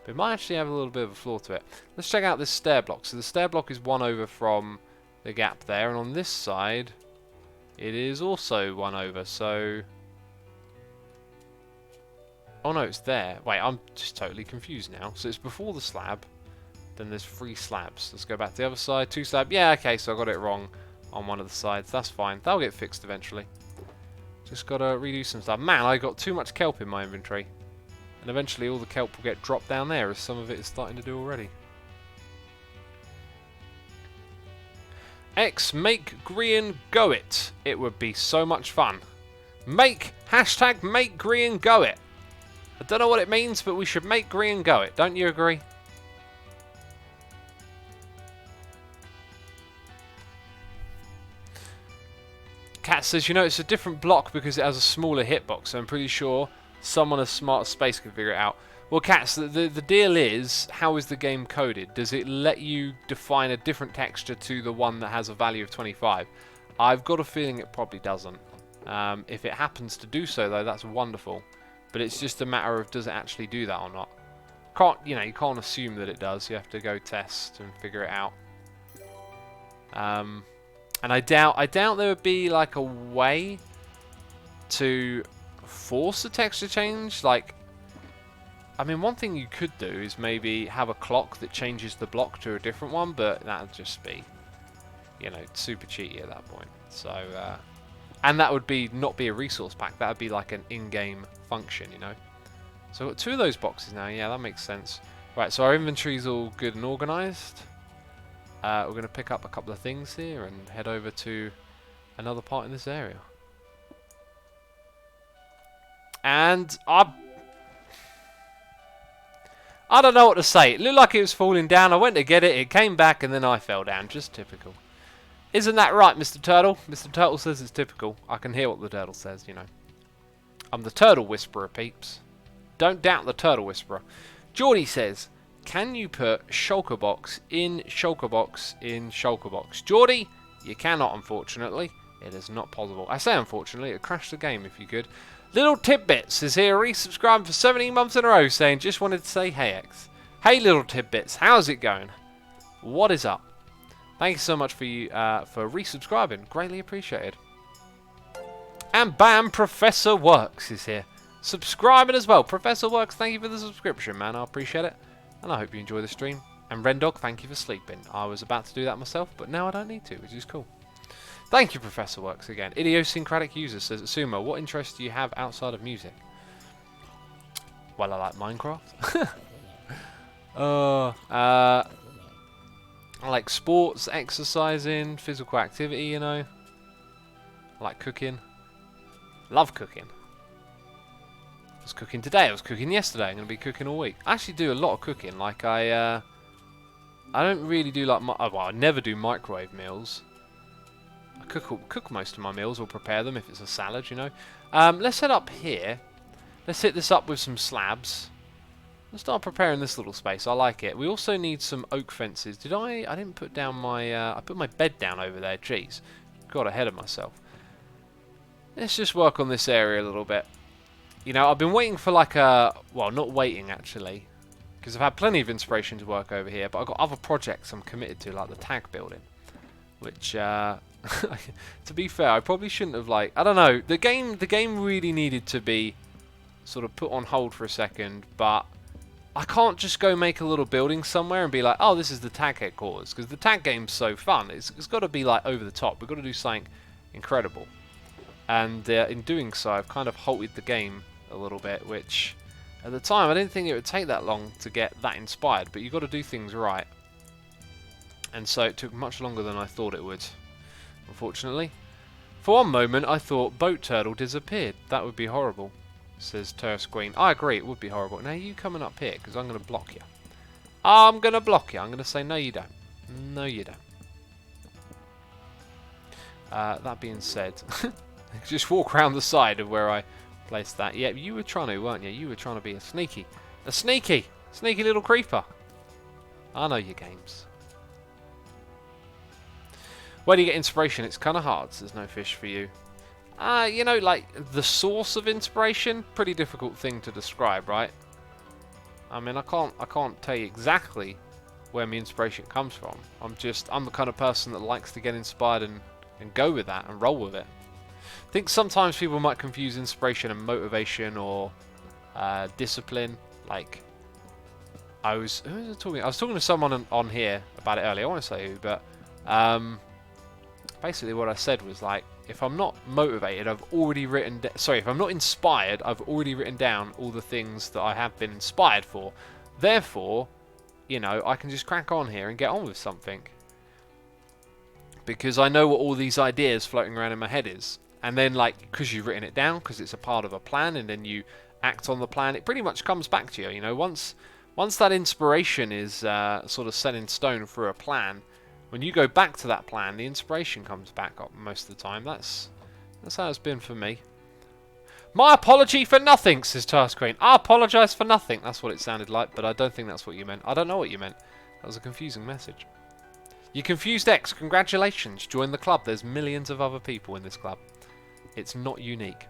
But it might actually have a little bit of a flaw to it. Let's check out this stair block. So the stair block is one over from the gap there, and on this side, it is also one over, so... Oh no, it's there. Wait, I'm just totally confused now. So it's before the slab, then there's 3 slabs. Let's go back to the other side. 2 slabs. Yeah, okay, so I got it wrong on one of the sides. That's fine. That'll get fixed eventually. Just got to redo some stuff. Man, I got too much kelp in my inventory. And eventually all the kelp will get dropped down there, as some of it is starting to do already. X, make Grian go it. It would be so much fun. Make, hashtag make Grian go it. I don't know what it means, but we should make green and go it. Don't you agree? Cat says, you know, it's a different block because it has a smaller hitbox, so I'm pretty sure someone as smart as space can figure it out. Well, Cats, the deal is, how is the game coded? Does it let you define a different texture to the one that has a value of 25? I've got a feeling it probably doesn't. If it happens to do so, though, that's wonderful. But it's just a matter of, does it actually do that or not? You can't assume that it does. You have to go test and figure it out. And I doubt there would be like a way to force a texture change. Like, I mean, one thing you could do is maybe have a clock that changes the block to a different one, but that'd just be, you know, super cheaty at that point. So, and that would not be a resource pack. That would be like an in-game function, you know. So I've got 2 of those boxes now. Yeah, that makes sense. Right, so our inventory's all good and organised. We're going to pick up a couple of things here and head over to another part in this area. And I don't know what to say. It looked like it was falling down. I went to get it. It came back and then I fell down. Just typical. Isn't that right, Mr. Turtle? Mr. Turtle says it's typical. I can hear what the turtle says, you know. I'm the turtle whisperer, peeps. Don't doubt the turtle whisperer. Geordie says, can you put shulker box in shulker box in shulker box? Geordie, you cannot, unfortunately. It is not possible. I say unfortunately, it crashed the game if you could. Little Tidbits is here, resubscribing for 17 months in a row, saying, just wanted to say hey X. Hey Little Tidbits, how's it going? What is up? Thank you so much for resubscribing. Greatly appreciated. And bam, Professor Works is here. Subscribing as well. Professor Works, thank you for the subscription, man. I appreciate it. And I hope you enjoy the stream. And Rendog, thank you for sleeping. I was about to do that myself, but now I don't need to, which is cool. Thank you, Professor Works, again. Idiosyncratic User says, Sumo, what interests do you have outside of music? Well, I like Minecraft. I like sports, exercising, physical activity, you know. I like cooking. Love cooking. I was cooking today, I was cooking yesterday, I'm going to be cooking all week. I actually do a lot of cooking, like I don't really do like, well, I never do microwave meals. I cook most of my meals, or prepare them if it's a salad, you know. Let's head up here. Let's hit this up with some slabs. Let's start preparing this little space, I like it. We also need some oak fences. I didn't put down my, I put my bed down over there, jeez. Got ahead of myself. Let's just work on this area a little bit. You know, I've been waiting for like a... Well, not waiting, actually. Because I've had plenty of inspiration to work over here. But I've got other projects I'm committed to, like the tag building. Which, to be fair, I probably shouldn't have, like... I don't know. The game really needed to be sort of put on hold for a second. But I can't just go make a little building somewhere and be like, oh, this is the tag headquarters. Because the tag game's so fun. It's got to be, like, over the top. We've got to do something incredible. And in doing so, I've kind of halted the game a little bit, which at the time I didn't think it would take that long to get that inspired, but you've got to do things right. And so it took much longer than I thought it would, unfortunately. For one moment I thought Boat Turtle disappeared. That would be horrible, says Terrace Queen. I agree, it would be horrible. Now you coming up here, because I'm going to block you. I'm going to block you. I'm going to say no you don't. No you don't. That being said, just walk around the side of where I placed that. Yeah, you were trying to, weren't you? You were trying to be a sneaky little creeper. I know your games. Where do you get inspiration? It's kind of hard. So there's no fish for you. You know, like the source of inspiration, pretty difficult thing to describe, right? I mean, I can't tell you exactly where my inspiration comes from. I'm the kind of person that likes to get inspired and go with that and roll with it. I think sometimes people might confuse inspiration and motivation or discipline. Like, who was I talking? I was talking to someone on here about it earlier. I want to say who, but basically what I said was like, if I'm not motivated, I've already written. If I'm not inspired, I've already written down all the things that I have been inspired for. Therefore, you know, I can just crack on here and get on with something. Because I know what all these ideas floating around in my head is. And then, like, because you've written it down, because it's a part of a plan, and then you act on the plan, it pretty much comes back to you. You know, once that inspiration is sort of set in stone for a plan, when you go back to that plan, the inspiration comes back up most of the time. That's how it's been for me. My apology for nothing, says Task Queen. I apologise for nothing. That's what it sounded like, but I don't think that's what you meant. I don't know what you meant. That was a confusing message. You confused X. Congratulations. Join the club. There's millions of other people in this club. It's not unique.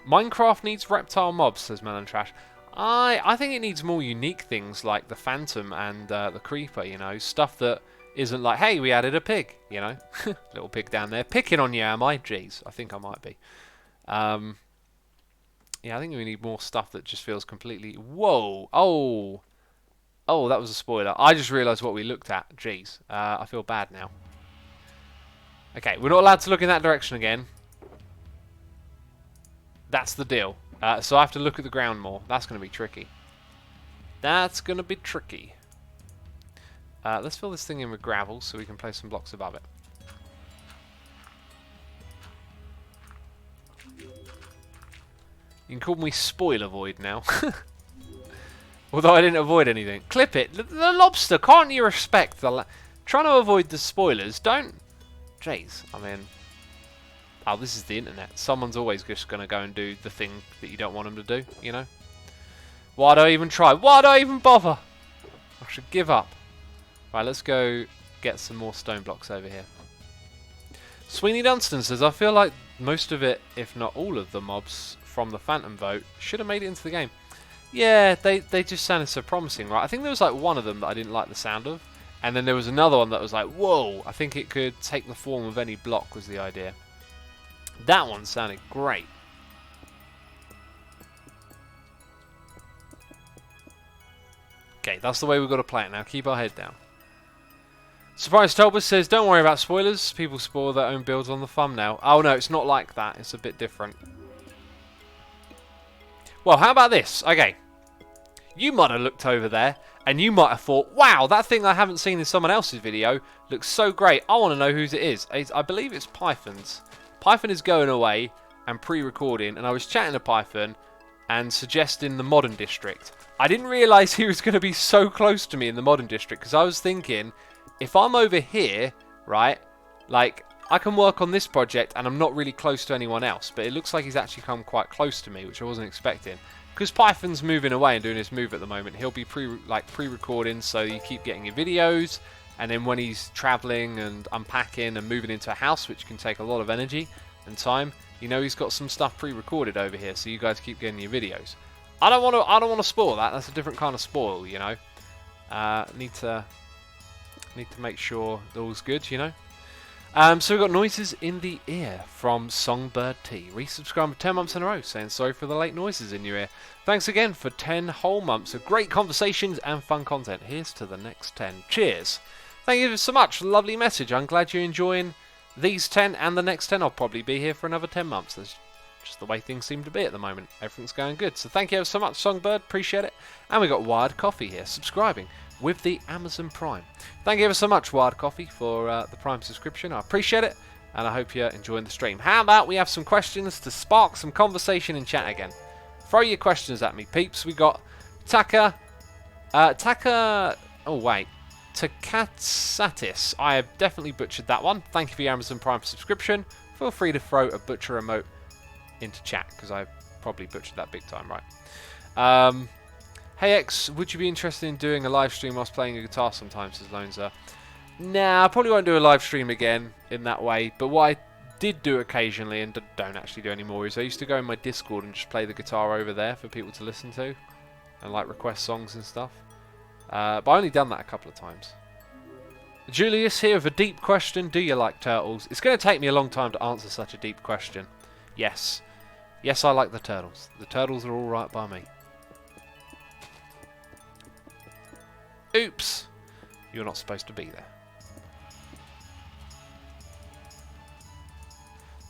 Minecraft needs reptile mobs, says Melon Trash. I think it needs more unique things like the Phantom and the Creeper, you know. Stuff that isn't like, hey, we added a pig, you know. Little pig down there. Picking on you, am I? Jeez, I think I might be. Yeah, I think we need more stuff that just feels completely... Whoa! Oh, that was a spoiler. I just realised what we looked at. Jeez, I feel bad now. Okay, we're not allowed to look in that direction again. That's the deal. So I have to look at the ground more. That's going to be tricky. That's going to be tricky. Let's fill this thing in with gravel so we can place some blocks above it. You can call me Spoiler Void now. Although I didn't avoid anything. Clip it. The lobster, can't you respect the... Trying to avoid the spoilers. Don't... Jeez, I mean... Oh, this is the internet. Someone's always just going to go and do the thing that you don't want them to do, you know? Why do I even try? Why do I even bother? I should give up. Right, let's go get some more stone blocks over here. Sweeney Dunstan says, I feel like most of it, if not all of the mobs from the Phantom vote, should have made it into the game. Yeah, they just sounded so promising, right? I think there was like one of them that I didn't like the sound of. And then there was another one that was like, whoa, I think it could take the form of any block was the idea. That one sounded great. Okay, that's the way we've got to play it now. Keep our head down. Surprise Tolbus says, don't worry about spoilers. People spoil their own builds on the thumbnail. Oh no, it's not like that. It's a bit different. Well, how about this? Okay. You might have looked over there and you might have thought, wow, that thing I haven't seen in someone else's video looks so great. I want to know whose it is. I believe it's Python's. Python is going away and pre-recording, and I was chatting to Python and suggesting the Modern District. I didn't realise he was going to be so close to me in the Modern District, because I was thinking, if I'm over here, right, like, I can work on this project and I'm not really close to anyone else, but it looks like he's actually come quite close to me, which I wasn't expecting. Because Python's moving away and doing his move at the moment, he'll be pre-recording, so you keep getting your videos. And then when he's travelling and unpacking and moving into a house, which can take a lot of energy and time, you know he's got some stuff pre-recorded over here, so you guys keep getting your videos. I don't want to spoil that. That's a different kind of spoil, you know. Need to make sure that all's good, you know. So we've got noises in the ear from Songbird T. Resubscribe for 10 months in a row, saying sorry for the late noises in your ear. Thanks again for 10 whole months of great conversations and fun content. Here's to the next 10. Cheers. Thank you so much. Lovely message. I'm glad you're enjoying these 10 and the next 10. I'll probably be here for another 10 months. That's just the way things seem to be at the moment. Everything's going good. So thank you ever so much, Songbird. Appreciate it. And we got Wired Coffee here, subscribing with the Amazon Prime. Thank you ever so much, Wired Coffee, for the Prime subscription. I appreciate it, and I hope you're enjoying the stream. How about we have some questions to spark some conversation in chat again? Throw your questions at me, peeps. We got Taka... Oh, wait. Takatsatis. I have definitely butchered that one. Thank you for your Amazon Prime subscription. Feel free to throw a butcher emote into chat, because I probably butchered that big time, right? Hey X, would you be interested in doing a live stream whilst playing a guitar sometimes, says Lonza? Nah, I probably won't do a live stream again in that way, but what I did do occasionally, and don't actually do anymore, is I used to go in my Discord and just play the guitar over there for people to listen to, and like request songs and stuff. But I only done that a couple of times. Julius here with a deep question. Do you like turtles? It's going to take me a long time to answer such a deep question. Yes. Yes, I like the turtles. The turtles are alright by me. Oops. You're not supposed to be there.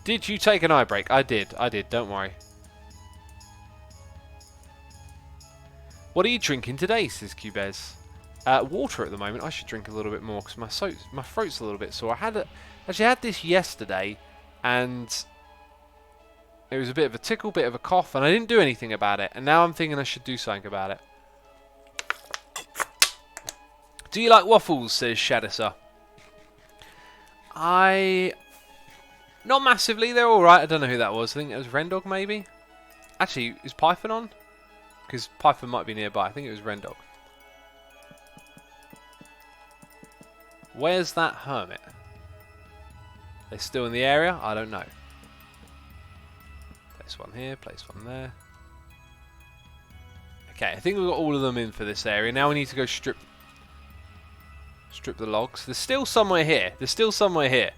Did you take an eye break? I did. Don't worry. What are you drinking today, says Cubez? Water at the moment. I should drink a little bit more because my throat's a little bit sore. I actually had this yesterday, and It was a bit of a tickle, bit of a cough, and I didn't do anything about it. And now I'm thinking I should do something about it. Do you like waffles, says Shadisa. Not massively, they're alright. I don't know who that was. I think it was Rendog, maybe? Actually, is Python on? Because Python might be nearby. I think it was Rendog. Where's that hermit? They're still in the area? I don't know. Place one here, place one there. Okay, I think we've got all of them in for this area. Now we need to go strip the logs. There's still somewhere here. There's still somewhere here.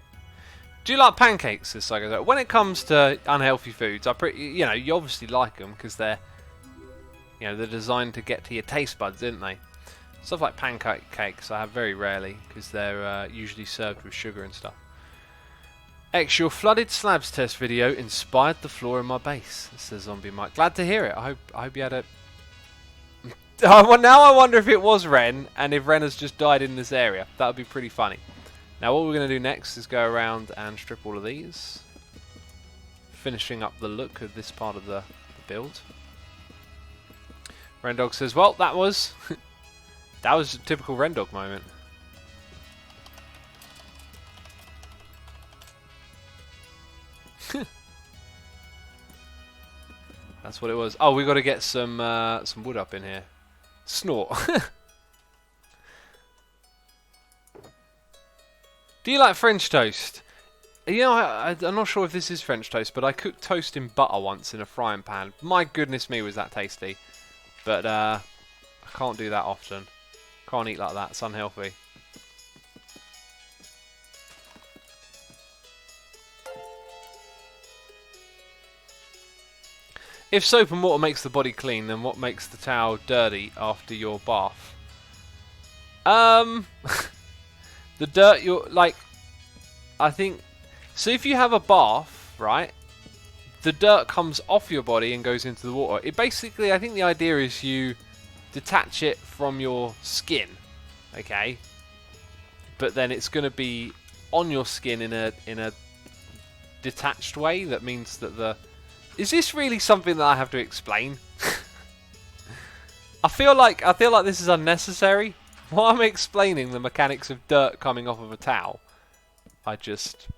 Do you like pancakes? This like when it comes to unhealthy foods, you obviously like them because they're designed to get to your taste buds, aren't they? Stuff like pancakes I have very rarely because they're usually served with sugar and stuff. X, your flooded slabs test video inspired the floor in my base, says Zombie Mike. Glad to hear it. I hope you had a... Well, now I wonder if it was Ren, and if Ren has just died in this area. That would be pretty funny. Now what we're going to do next is go around and strip all of these. Finishing up the look of this part of the build. Rendog says, well, that was... that was a typical Rendog moment. That's what it was. Oh, we got to get some wood up in here. Snort. Do you like French toast? You know, I'm not sure if this is French toast, but I cooked toast in butter once in a frying pan. My goodness me, was that tasty. But I can't do that often. Can't eat like that. It's unhealthy. If soap and water makes the body clean, then what makes the towel dirty after your bath? The dirt I think... So if you have a bath, right, the dirt comes off your body and goes into the water. It basically, I think the idea is you detach it from your skin, okay? But then it's going to be on your skin in a detached way. That means that the... Is this really something that I have to explain? I feel like this is unnecessary. While I'm explaining the mechanics of dirt coming off of a towel, I just...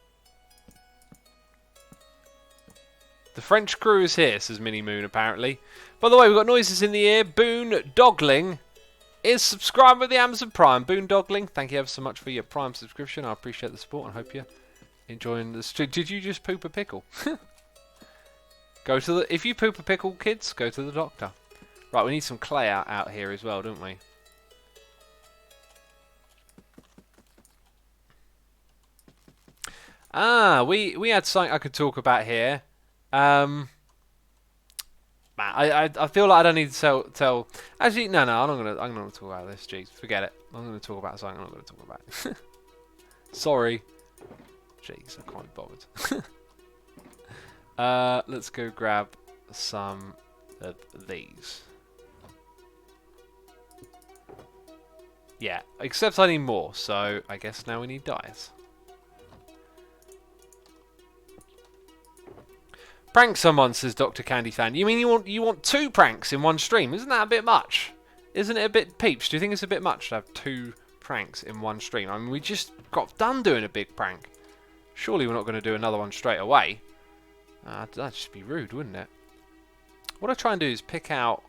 The French crew is here, says Mini Moon, apparently. By the way, we've got noises in the ear. Boon Dogling is subscribed with the Amazon Prime. Boon Dogling, thank you ever so much for your Prime subscription. I appreciate the support and hope you're enjoying the stream. Did you just poop a pickle? Go to the... If you poop a pickle, kids, go to the doctor. Right, we need some clay out here as well, don't we? Ah, we had something I could talk about here. Man, I feel like I don't need to tell. Actually, no, I'm not gonna talk about this. Jeez, forget it. I'm gonna talk about something I'm not gonna talk about. Sorry. Jeez, I can't be bothered. Let's go grab some of these. Yeah, except I need more, so I guess now we need dyes. Prank someone, says Dr. Candy Fan. You mean you want 2 pranks in one stream? Isn't that a bit much? Isn't it a bit peeps? Do you think it's a bit much to have 2 pranks in one stream? I mean, we just got done doing a big prank. Surely we're not going to do another one straight away. That'd just be rude, wouldn't it? What I try and do is pick out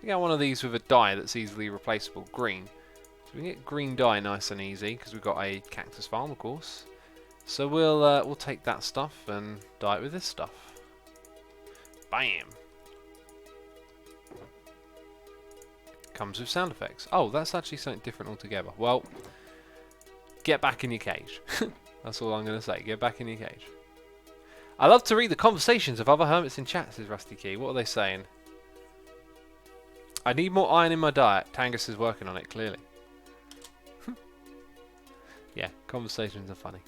one of these with a dye that's easily replaceable, green. So we can get green dye nice and easy because we've got a cactus farm, of course. So we'll take that stuff and dye it with this stuff. Bam! Comes with sound effects. Oh, that's actually something different altogether. Well, get back in your cage. That's all I'm going to say. Get back in your cage. I love to read the conversations of other hermits in chat, says Rusty Key. What are they saying? I need more iron in my diet. Tangus is working on it, clearly. Yeah, conversations are funny.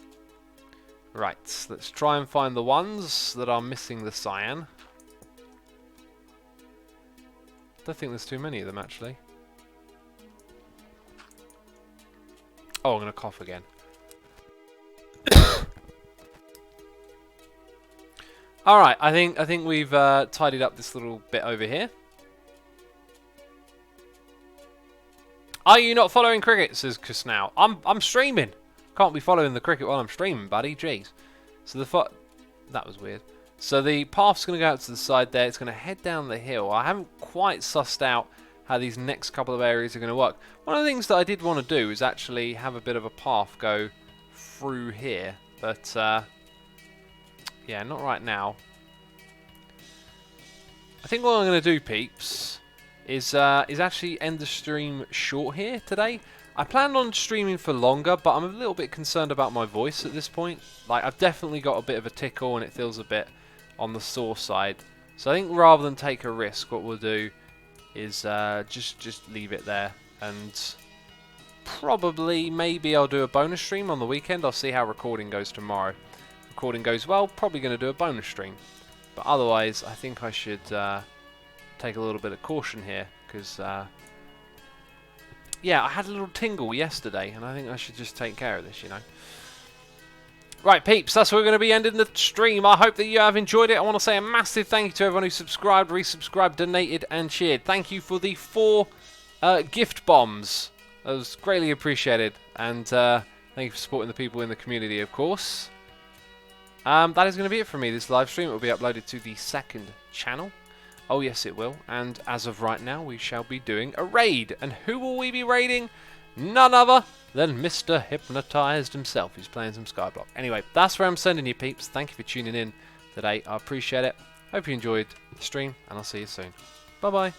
Right, let's try and find the ones that are missing the cyan. I don't think there's too many of them, actually. Oh, I'm going to cough again. All right, I think we've tidied up this little bit over here. Are you not following cricket? Says Kusnow. I'm streaming. Can't be following the cricket while I'm streaming, buddy. Jeez. So that was weird. So the path's going to go out to the side there. It's going to head down the hill. I haven't quite sussed out how these next couple of areas are going to work. One of the things that I did want to do is actually have a bit of a path go through here, but yeah, not right now. I think what I'm going to do, peeps, is actually end the stream short here today. I planned on streaming for longer, but I'm a little bit concerned about my voice at this point. Like, I've definitely got a bit of a tickle, and it feels a bit on the sore side. So I think rather than take a risk, what we'll do is just leave it there, and probably maybe I'll do a bonus stream on the weekend. I'll see how recording goes tomorrow. Recording goes well, probably going to do a bonus stream. But otherwise, I think I should take a little bit of caution here, because yeah, I had a little tingle yesterday, and I think I should just take care of this, you know. Right, peeps, that's where we're going to be ending the stream. I hope that you have enjoyed it. I want to say a massive thank you to everyone who subscribed, resubscribed, donated, and cheered. Thank you for the 4 gift bombs. That was greatly appreciated. And thank you for supporting the people in the community, of course. That is going to be it for me. This live stream will be uploaded to the second channel. Oh, yes, it will. And as of right now, we shall be doing a raid. And who will we be raiding? None other than Mr. Hypnotized himself, who's playing some Skyblock. Anyway, that's where I'm sending you, peeps. Thank you for tuning in today. I appreciate it. Hope you enjoyed the stream, and I'll see you soon. Bye-bye.